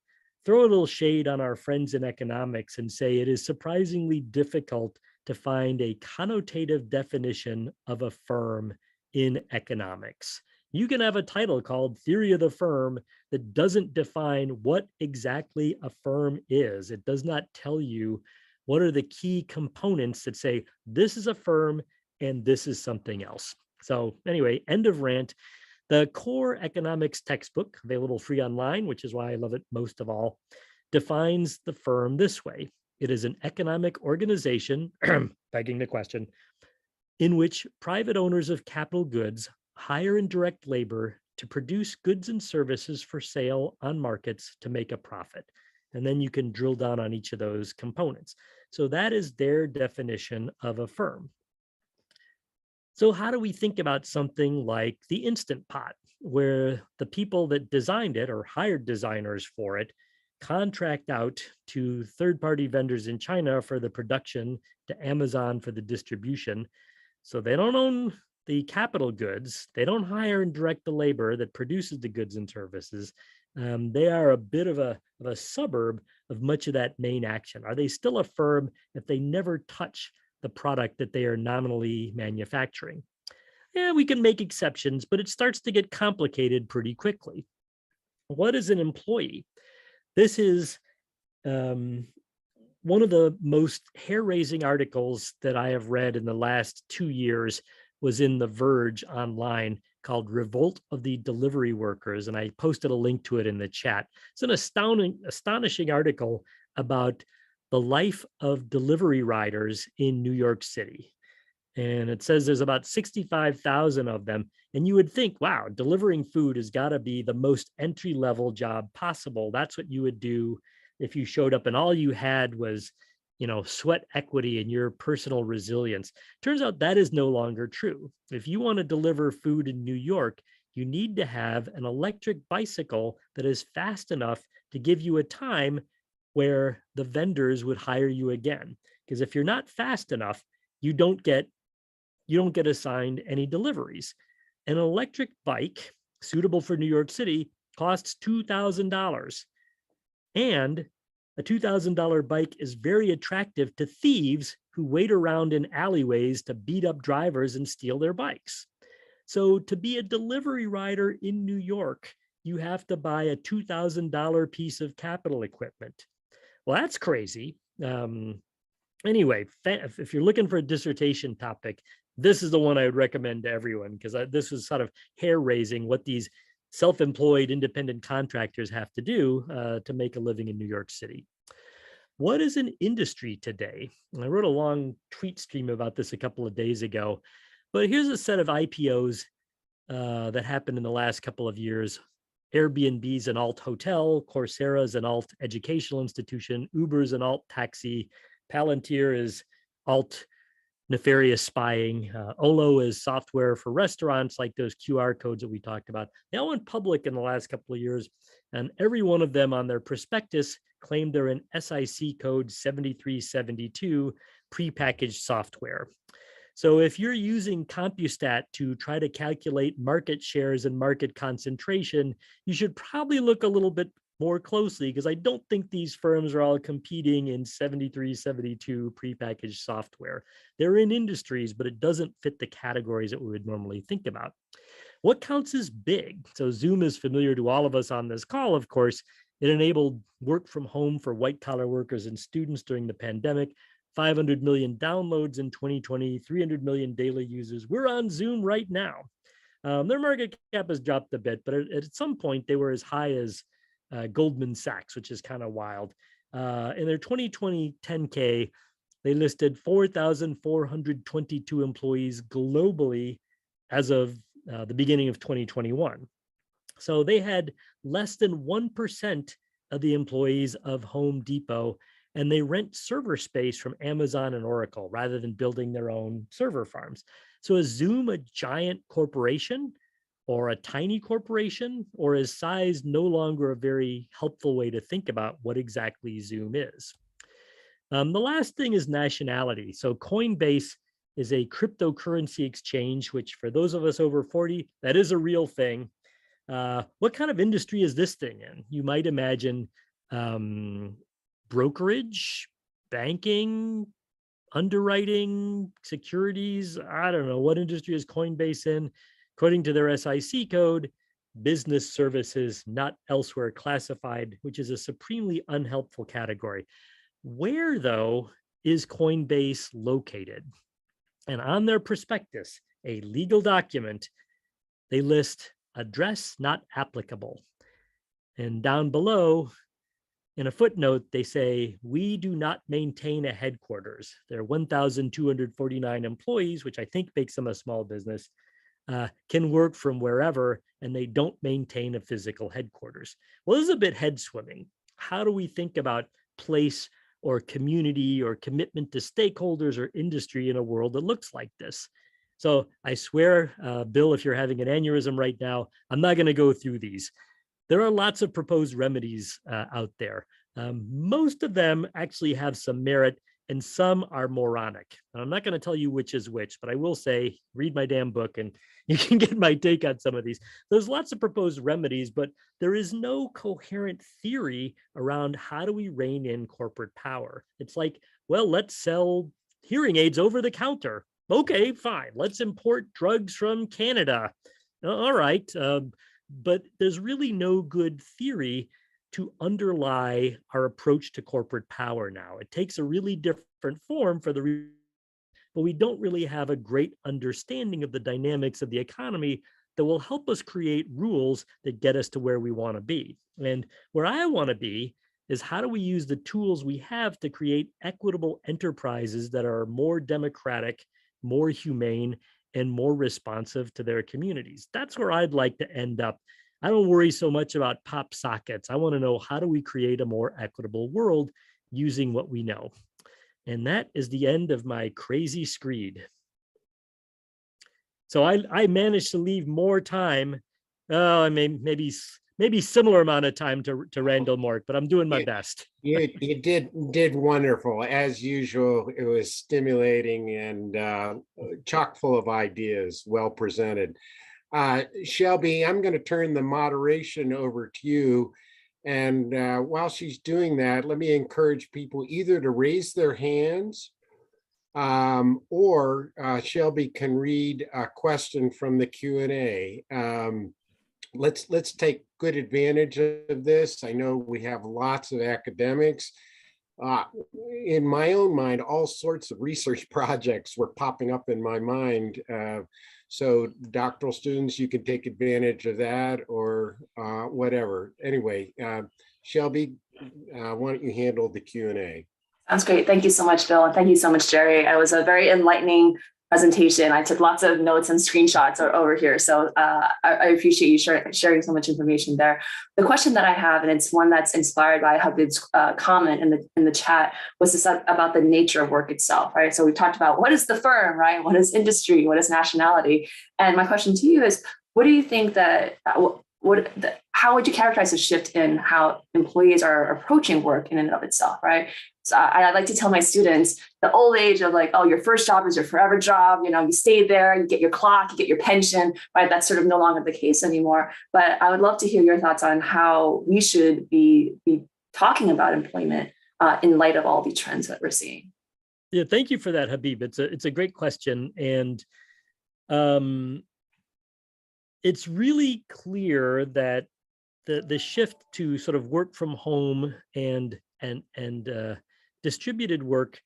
throw a little shade on our friends in economics and say it is surprisingly difficult to find a connotative definition of a firm in economics. You can have a title called Theory of the Firm that doesn't define what exactly a firm is. It does not tell you what are the key components that say this is a firm and this is something else. So anyway, end of rant. The core economics textbook, available free online, which is why I love it most of all, defines the firm this way. It is an economic organization, begging the question, in which private owners of capital goods hire and direct labor to produce goods and services for sale on markets to make a profit. And then you can drill down on each of those components. So that is their definition of a firm. So how do we think about something like the Instant Pot, where the people that designed it or hired designers for it contract out to third-party vendors in China for the production, to Amazon for the distribution? So they don't own the capital goods. They don't hire and direct the labor that produces the goods and services. They are a bit of a suburb of much of that main action. Are they still a firm if they never touch the product that they are nominally manufacturing? Yeah, we can make exceptions, but it starts to get complicated pretty quickly. What is an employee? This is one of the most hair-raising articles that I have read in the last 2 years was in The Verge online, called Revolt of the Delivery Workers. And I posted a link to it in the chat. It's an astonishing article about the life of delivery riders in New York City. And it says there's about 65,000 of them. And you would think, wow, delivering food has got to be the most entry-level job possible. That's what you would do if you showed up and all you had was, sweat equity and your personal resilience. Turns out that is no longer true. If you want to deliver food in New York, you need to have an electric bicycle that is fast enough to give you a time where the vendors would hire you again. Because if you're not fast enough, you don't get assigned any deliveries. An electric bike suitable for New York City costs $2,000. And a $2,000 bike is very attractive to thieves who wait around in alleyways to beat up drivers and steal their bikes. So to be a delivery rider in New York, you have to buy a $2,000 piece of capital equipment. Well, that's crazy. Anyway, if you're looking for a dissertation topic, this is the one I would recommend to everyone, because this was sort of hair-raising what these self-employed independent contractors have to do to make a living in New York City. What is an industry today? And I wrote a long tweet stream about this a couple of days ago, but here's a set of IPOs that happened in the last couple of years. Airbnb's an alt hotel, Coursera's an alt educational institution, Uber's an alt taxi, Palantir is alt nefarious spying. Olo is software for restaurants, like those QR codes that we talked about. They all went public in the last couple of years, and every one of them on their prospectus claimed they're an SIC code 7372 prepackaged software. So if you're using CompuStat to try to calculate market shares and market concentration, you should probably look a little bit more closely, because I don't think these firms are all competing in 7372 prepackaged software. They're in industries, but it doesn't fit the categories that we would normally think about. What counts as big? So Zoom is familiar to all of us on this call, of course. It enabled work from home for white collar workers and students during the pandemic. 500 million downloads in 2020, 300 million daily users. We're on Zoom right now. Their market cap has dropped a bit, but at some point they were as high as Goldman Sachs, which is kind of wild. In their 2020 10K, they listed 4,422 employees globally as of the beginning of 2021. So they had less than 1% of the employees of Home Depot, and they rent server space from Amazon and Oracle rather than building their own server farms. So is Zoom a giant corporation or a tiny corporation, or is size no longer a very helpful way to think about what exactly Zoom is? The last thing is Nationality. So Coinbase is a cryptocurrency exchange, which for those of us over 40, that is a real thing. What kind of industry is this thing in? You might imagine brokerage, banking, underwriting, securities. I don't know. What industry is Coinbase in? According to their SIC code, business services not elsewhere classified, which is a supremely unhelpful category. Where, though, is Coinbase located? And on their prospectus, a legal document, they list address not applicable. And down below, in a footnote, they say, we do not maintain a headquarters. There are 1,249 employees, which I think makes them a small business, can work from wherever, and they don't maintain a physical headquarters. Well, this is a bit head swimming. How do we think about place or community or commitment to stakeholders or industry in a world that looks like this? So I swear, Bill, if you're having an aneurysm right now, I'm not going to go through these. There are lots of proposed remedies out there. Most of them actually have some merit, and some are moronic. And I'm not going to tell you which is which, but I will say, read my damn book and you can get my take on some of these. There's lots of proposed remedies, but there is no coherent theory around how do we rein in corporate power. It's like, well, let's sell hearing aids over the counter. Okay, fine. Let's import drugs from Canada. All right. But there's really no good theory to underlie our approach to corporate power now. It takes a really different form for the, but we don't really have a great understanding of the dynamics of the economy that will help us create rules that get us to where we want to be. And where I want to be is, how do we use the tools we have to create equitable enterprises that are more democratic, more humane, and more responsive to their communities? That's where I'd like to end up. I don't worry so much about pop sockets. I want to know, how do we create a more equitable world using what we know? And that is the end of my crazy screed. So I managed to leave more time, maybe similar amount of time to Randall Mork, but I'm doing my best. You did wonderful. As usual, it was stimulating and chock full of ideas, well presented. Shelby, I'm going to turn the moderation over to you. And while she's doing that, let me encourage people either to raise their hands or Shelby can read a question from the Q&A. Let's take good advantage of this. I know we have lots of academics. In my own mind, all sorts of research projects were popping up in my mind. So doctoral students, you can take advantage of that, or whatever. Anyway, Shelby, why don't you handle the Q&A? Sounds great. Thank you so much, Bill. And thank you so much, Jerry. It was a very enlightening presentation. I took lots of notes and screenshots over here. So I appreciate you sharing so much information there. The question that I have, and it's one that's inspired by Habib's comment in the chat, was this about the nature of work itself, right? So we talked about what is the firm, right? What is industry? What is nationality? And my question to you is, what do you think that, how would you characterize the shift in how employees are approaching work in and of itself, right? So I like to tell my students the old age of like, oh, your first job is your forever job. You know, you stay there, you get your clock, you get your pension, right? That's sort of no longer the case anymore. But I would love to hear your thoughts on how we should be talking about employment in light of all the trends that we're seeing. Yeah, thank you for that, Habib. It's a great question. And it's really clear that the shift to sort of work from home and distributed work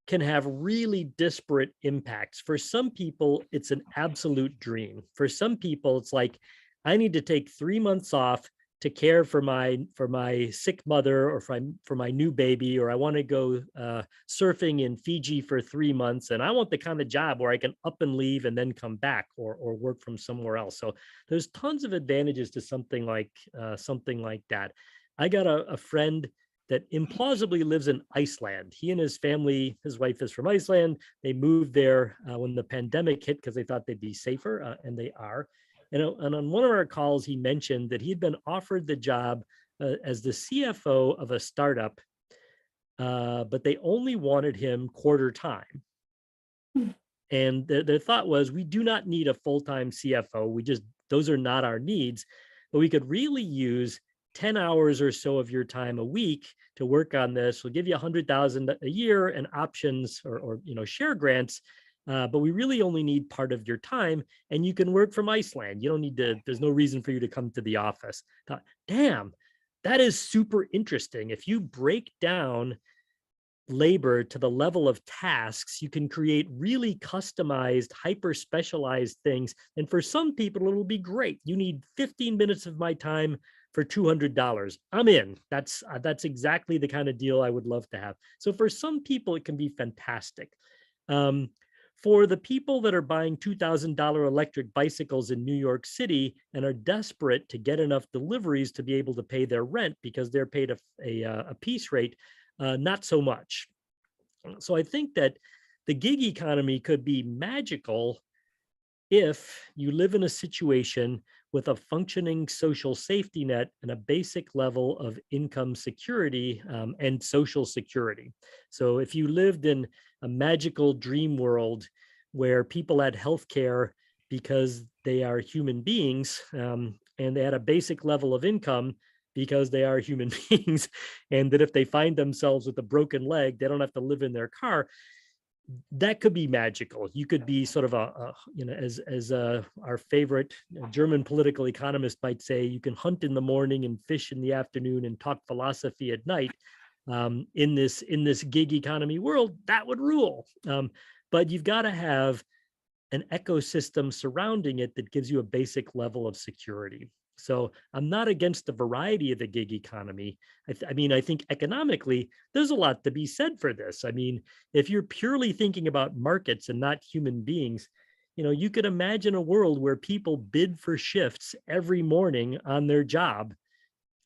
can have really disparate impacts. For some people, it's an absolute dream. For some people, it's like, I need to take 3 months off to care for my sick mother or for my new baby, or I want to go surfing in Fiji for 3 months, and I want the kind of job where I can up and leave and then come back or work from somewhere else. So there's tons of advantages to something like that. I got a friend that implausibly lives in Iceland. He and his family, his wife is from Iceland. They moved there when the pandemic hit because they thought they'd be safer, and they are. And on one of our calls, he mentioned that he'd been offered the job as the CFO of a startup, but they only wanted him quarter time. And their thought was, we do not need a full-time CFO. Those are not our needs, but we could really use 10 hours or so of your time a week to work on this. We'll give you $100,000 a year and options or share grants. But we really only need part of your time, and you can work from Iceland. You don't need to, there's no reason for you to come to the office. Thought, damn, that is super interesting. If you break down labor to the level of tasks, you can create really customized, hyper-specialized things. And for some people, it'll be great. You need 15 minutes of my time for $200. I'm in. That's exactly the kind of deal I would love to have. So for some people, it can be fantastic. For the people that are buying $2,000 electric bicycles in New York City and are desperate to get enough deliveries to be able to pay their rent because they're paid a piece rate, not so much. So I think that the gig economy could be magical if you live in a situation with a functioning social safety net and a basic level of income security and social security. So if you lived in a magical dream world where people had healthcare because they are human beings and they had a basic level of income because they are human beings, and that if they find themselves with a broken leg, they don't have to live in their car, that could be magical. You could be sort of as our favorite German political economist might say, you can hunt in the morning and fish in the afternoon and talk philosophy at night. In this gig economy world, that would rule. But you've got to have an ecosystem surrounding it that gives you a basic level of security. So I'm not against the variety of the gig economy. I think economically, there's a lot to be said for this. I mean, if you're purely thinking about markets and not human beings, you could imagine a world where people bid for shifts every morning on their job,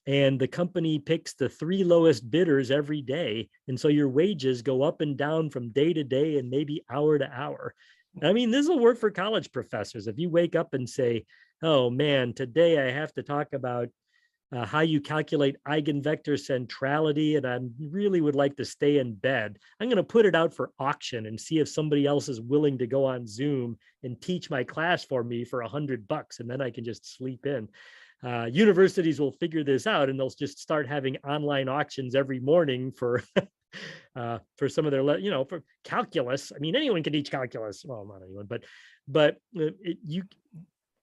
and the company picks the 3 lowest bidders every day. And so your wages go up and down from day to day and maybe hour to hour. I mean, this will work for college professors. If you wake up and say, oh man, today I have to talk about how you calculate eigenvector centrality, and I really would like to stay in bed. I'm going to put it out for auction and see if somebody else is willing to go on Zoom and teach my class for me for $100, and then I can just sleep in. Universities will figure this out, and they'll just start having online auctions every morning for some of their, for calculus. I mean, anyone can teach calculus. Well, not anyone, but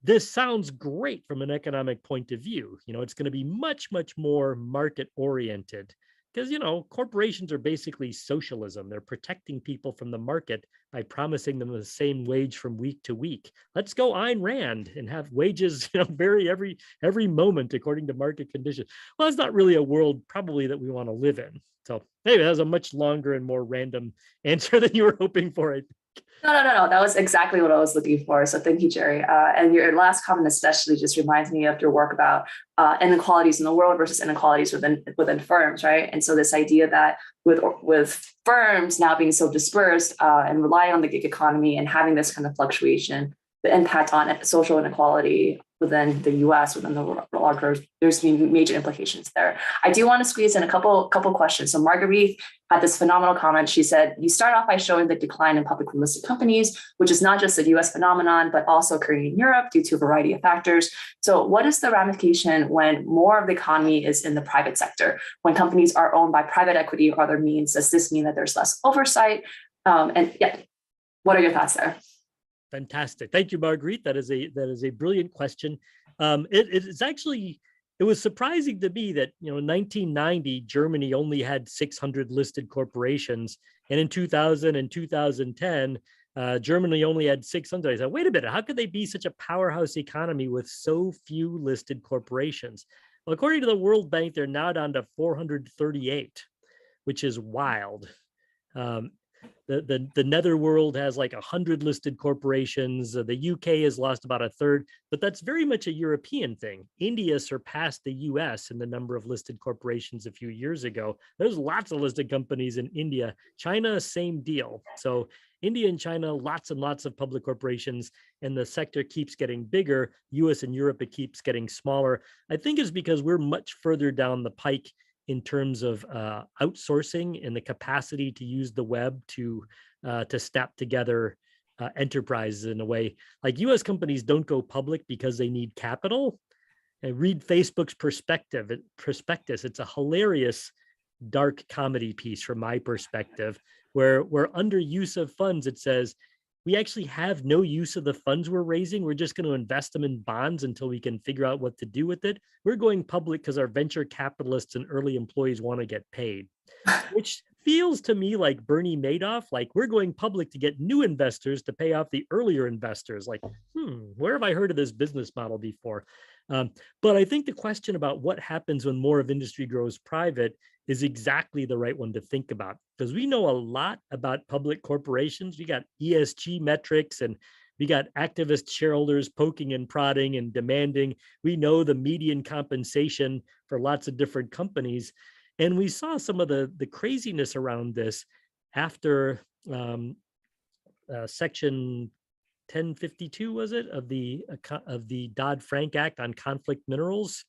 this sounds great from an economic point of view. It's going to be much, much more market oriented because, corporations are basically socialism. They're protecting people from the market by promising them the same wage from week to week. Let's go Ayn Rand and have wages, vary every moment according to market conditions. Well, it's not really a world probably that we want to live in. So maybe that was a much longer and more random answer than you were hoping for. No. That was exactly what I was looking for. So thank you, Jerry. And your last comment especially just reminds me of your work about inequalities in the world versus inequalities within firms, right? And so this idea that with firms now being so dispersed and relying on the gig economy and having this kind of fluctuation, the impact on social inequality within the US, within the larger, there's been major implications there. I do want to squeeze in a couple questions. So Marguerite had this phenomenal comment. She said, you start off by showing the decline in publicly listed companies, which is not just a US phenomenon, but also occurring in Europe due to a variety of factors. So what is the ramification when more of the economy is in the private sector? When companies are owned by private equity or other means, does this mean that there's less oversight? And yeah, what are your thoughts there? Fantastic. Thank you, Marguerite. That is a brilliant question. It was surprising to me that, in 1990, Germany only had 600 listed corporations. And in 2000 and 2010, Germany only had 600. I said, wait a minute, how could they be such a powerhouse economy with so few listed corporations? Well, according to the World Bank, they're now down to 438, which is wild. The netherworld has like 100 listed corporations. The UK has lost about a third, but that's very much a European thing. India surpassed the US in the number of listed corporations a few years ago. There's lots of listed companies in India. China, same deal. So India and China, lots and lots of public corporations, and the sector keeps getting bigger. US and Europe, it keeps getting smaller. I think it's because we're much further down the pike in terms of outsourcing and the capacity to use the web to snap together enterprises in a way. Like US companies don't go public because they need capital. And read Facebook's prospectus. It's a hilarious dark comedy piece from my perspective, where under use of funds, it says, we actually have no use of the funds we're raising. We're just going to invest them in bonds until we can figure out what to do with it. We're going public because our venture capitalists and early employees want to get paid, which feels to me like Bernie Madoff, like we're going public to get new investors to pay off the earlier investors. Like, where have I heard of this business model before? But I think the question about what happens when more of industry goes private is exactly the right one to think about, because we know a lot about public corporations. We got ESG metrics and we got activist shareholders poking and prodding and demanding. We know the median compensation for lots of different companies. And we saw some of the craziness around this after Section 1052, was it, of the Dodd-Frank Act on conflict minerals.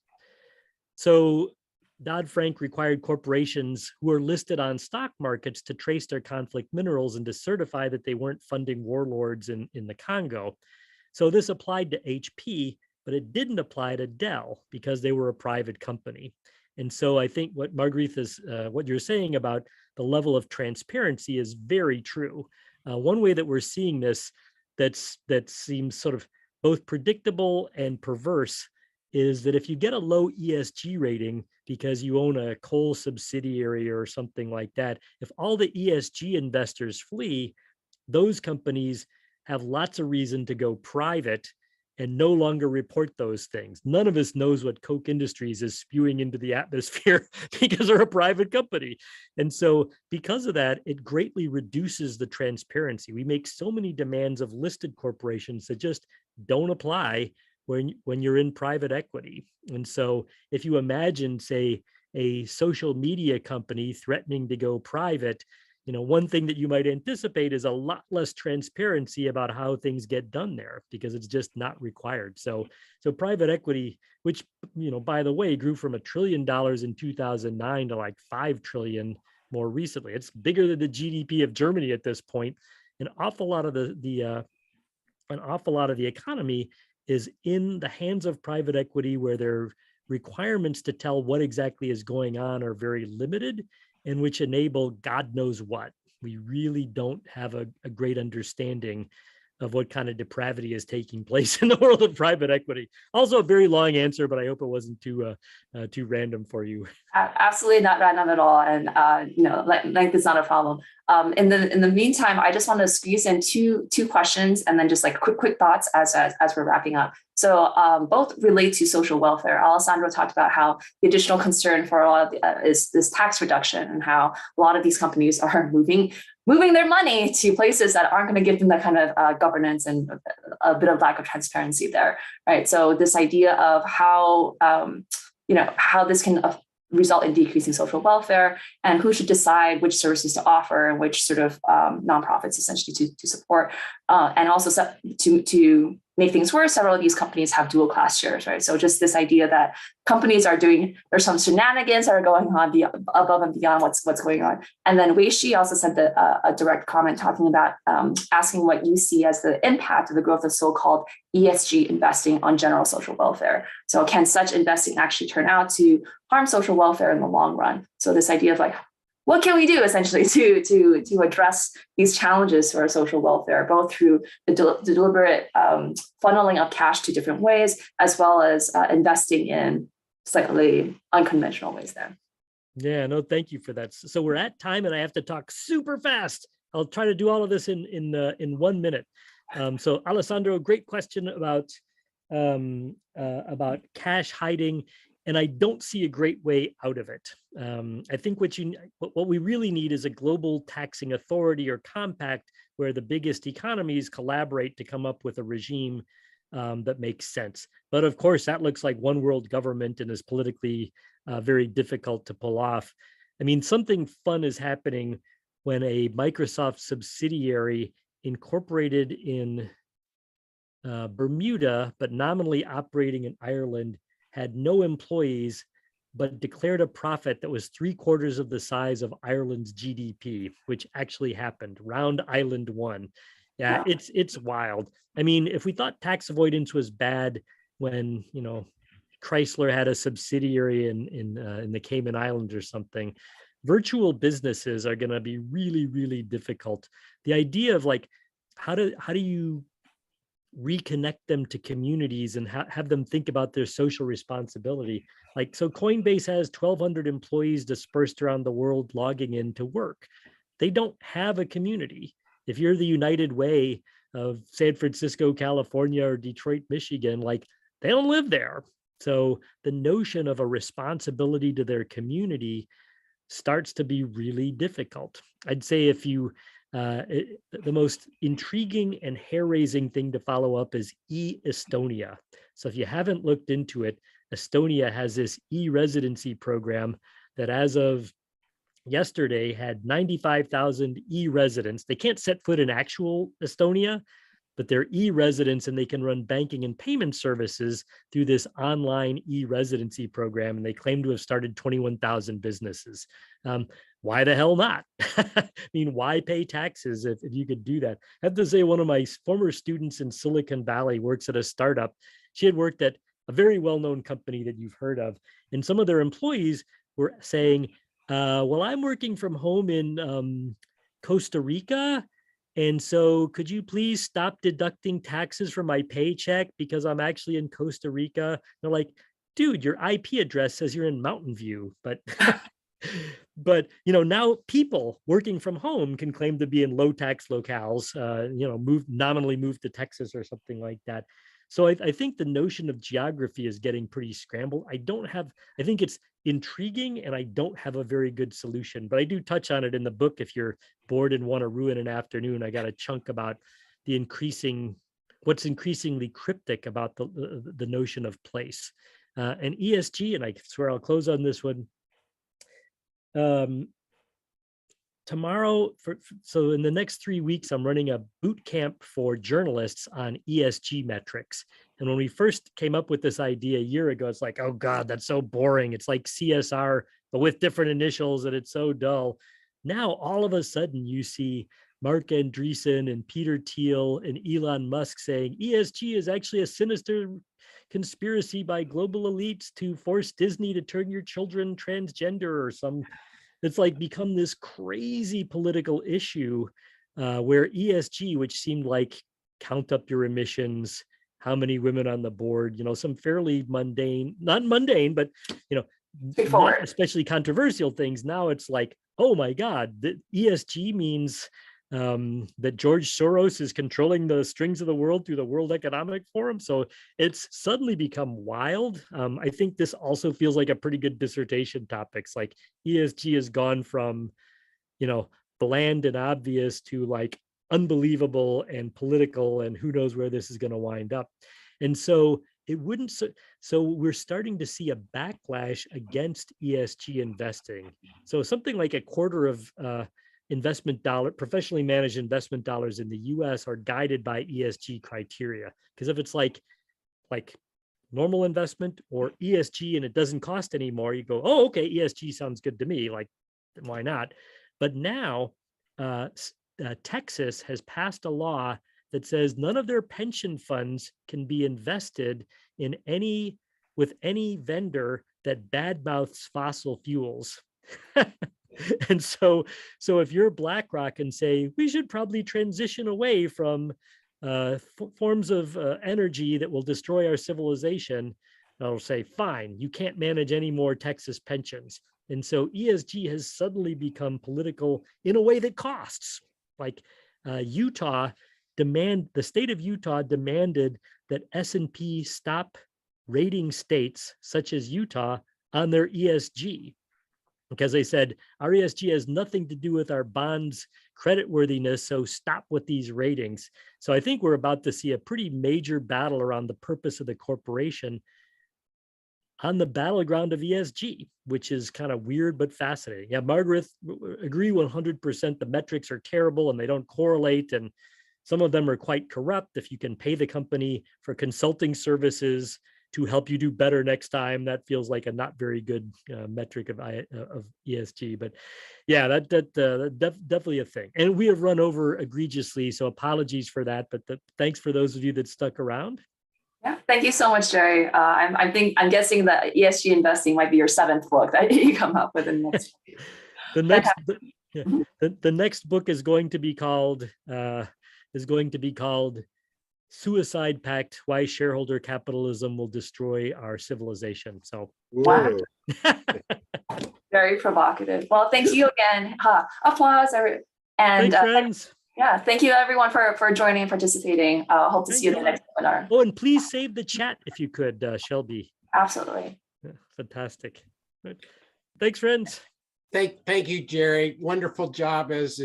So Dodd-Frank required corporations who are listed on stock markets to trace their conflict minerals and to certify that they weren't funding warlords in the Congo. So this applied to HP, but it didn't apply to Dell because they were a private company. And so I think what Marguerite is, what you're saying about the level of transparency is very true. One way that we're seeing this that seems sort of both predictable and perverse is that if you get a low ESG rating because you own a coal subsidiary or something like that, if all the ESG investors flee, those companies have lots of reason to go private and no longer report those things. None of us knows what Koch Industries is spewing into the atmosphere because they're a private company. And so because of that, it greatly reduces the transparency. We make so many demands of listed corporations that just don't apply when you're in private equity. And so if you imagine, say, a social media company threatening to go private, one thing that you might anticipate is a lot less transparency about how things get done there because it's just not required. So private equity, which, by the way, grew from $1 trillion in 2009 to like 5 trillion more recently. It's bigger than the GDP of Germany at this point. An awful lot of the economy is in the hands of private equity, where their requirements to tell what exactly is going on are very limited, and which enable God knows what. We really don't have a great understanding of what kind of depravity is taking place in the world of private equity. Also a very long answer, but I hope it wasn't too random for you. Absolutely not random at all. And, length is not a problem. In the meantime, I just want to squeeze in two questions and then just like quick thoughts as we're wrapping up. So both relate to social welfare. Alessandro talked about how the additional concern for a lot of is this tax reduction and how a lot of these companies are moving moving their money to places that aren't going to give them that kind of governance and a bit of lack of transparency there, right? So this idea of how how this can result in decreasing social welfare, and who should decide which services to offer and which sort of nonprofits essentially to support, and also to make things worse, several of these companies have dual class shares, right? So just this idea that companies are there's some shenanigans that are going on above and beyond what's going on. And then Wei Shi also sent a direct comment talking about asking what you see as the impact of the growth of so-called ESG investing on general social welfare. So can such investing actually turn out to harm social welfare in the long run? So this idea of like, what can we do essentially to address these challenges to our social welfare, both through the deliberate funneling of cash to different ways, as well as investing in slightly unconventional ways there? Yeah, no, thank you for that. So we're at time and I have to talk super fast. I'll try to do all of this in 1 minute. So Alessandro, great question about cash hiding. And I don't see a great way out of it. I think what we really need is a global taxing authority or compact where the biggest economies collaborate to come up with a regime that makes sense. But of course, that looks like one world government and is politically very difficult to pull off. I mean, something fun is happening when a Microsoft subsidiary incorporated in Bermuda, but nominally operating in Ireland, had no employees, but declared a profit that was 3/4 of the size of Ireland's GDP, which actually happened. Round Island 1. Yeah, it's wild. I mean, if we thought tax avoidance was bad when, Chrysler had a subsidiary in the Cayman Islands or something, virtual businesses are going to be really, really difficult. The idea of like, how do you reconnect them to communities and have them think about their social responsibility. Like, so Coinbase has 1,200 employees dispersed around the world logging in to work. They don't have a community. If you're the United Way of San Francisco, California, or Detroit, Michigan, like they don't live there. So the notion of a responsibility to their community starts to be really difficult. I'd say if you the most intriguing and hair-raising thing to follow up is e-Estonia. So if you haven't looked into it, Estonia has this e-residency program that as of yesterday had 95,000 e-residents. They can't set foot in actual Estonia, but they're e-residents and they can run banking and payment services through this online e-residency program. And they claim to have started 21,000 businesses. Why the hell not? I mean, why pay taxes if you could do that? I have to say, one of my former students in Silicon Valley works at a startup. She had worked at a very well-known company that you've heard of. And some of their employees were saying, well, I'm working from home in Costa Rica. And so could you please stop deducting taxes from my paycheck because I'm actually in Costa Rica? They're like, dude, your IP address says you're in Mountain View, but but now people working from home can claim to be in low tax locales, nominally move to Texas or something like that. So I think the notion of geography is getting pretty scrambled. I think it's intriguing and I don't have a very good solution, but I do touch on it in the book. If you're bored and want to ruin an afternoon, I got a chunk about what's increasingly cryptic about the notion of place and ESG. And I swear I'll close on this one. Tomorrow, so in the next 3 weeks, I'm running a boot camp for journalists on ESG metrics. And when we first came up with this idea a year ago, it's like, oh God, that's so boring. It's like CSR, but with different initials, and it's so dull. Now, all of a sudden, you see Mark Andreessen and Peter Thiel and Elon Musk saying ESG is actually a sinister conspiracy by global elites to force Disney to turn your children transgender or some. It's like become this crazy political issue where ESG, which seemed like count up your emissions, how many women on the board, some fairly mundane, not mundane, but, not especially controversial things. Now it's like, oh my God, the ESG means that George Soros is controlling the strings of the world through the World Economic Forum. So it's suddenly become wild. I think this also feels like a pretty good dissertation topic. It's like ESG has gone from, bland and obvious to like unbelievable and political, and who knows where this is going to wind up. And so it wouldn't, so we're starting to see a backlash against ESG investing. So something like a quarter of professionally managed investment dollars in the US are guided by ESG criteria. Because if it's like normal investment or ESG and it doesn't cost anymore, you go, oh, okay, ESG sounds good to me. Like, why not? But now Texas has passed a law that says none of their pension funds can be invested in with any vendor that badmouths fossil fuels. And so if you're BlackRock and say, we should probably transition away from forms of energy that will destroy our civilization, they'll say, fine, you can't manage any more Texas pensions. And so ESG has suddenly become political in a way that costs. Like the state of Utah demanded that S&P stop rating states such as Utah on their ESG, because they said our ESG has nothing to do with our bonds creditworthiness, so stop with these ratings. So I think we're about to see a pretty major battle around the purpose of the corporation on the battleground of ESG, which is kind of weird but fascinating. Yeah, Margaret, agree 100%. The metrics are terrible and they don't correlate, and some of them are quite corrupt. If you can pay the company for consulting services to help you do better next time, that feels like a not very good metric of ESG. But yeah, that's definitely a thing. And we have run over egregiously, so apologies for that. But thanks for those of you that stuck around. Yeah, thank you so much, Jerry. I'm guessing that ESG investing might be your 7th book that you come up with in the next. The next book is going to be called Suicide Pact: Why Shareholder Capitalism Will Destroy Our Civilization. So wow. Very provocative. Well, thank you again. Applause. And thanks, friends. Yeah, thank you everyone for joining and participating. Hope to see you in the next webinar. Oh, and please save the chat if you could, Shelby. Absolutely. Yeah, fantastic. Thanks, friends. Thank you, Jerry. Wonderful job as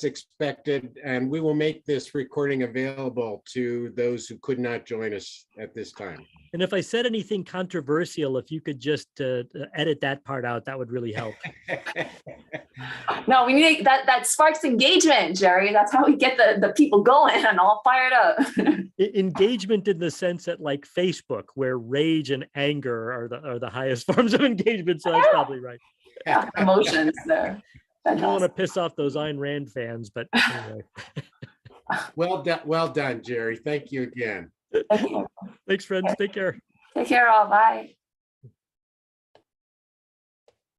expected. And we will make this recording available to those who could not join us at this time. And if I said anything controversial, if you could just edit that part out, that would really help. No, we need that sparks engagement, Jerry. That's how we get the people going and all fired up. Engagement in the sense that, like Facebook, where rage and anger are the highest forms of engagement. So that's probably right. Yeah, emotions there. I don't want to piss off those Ayn Rand fans, but anyway. Well done, Jerry. Thank you again. Thank you. Thanks, friends. Take care. Take care, all. Bye.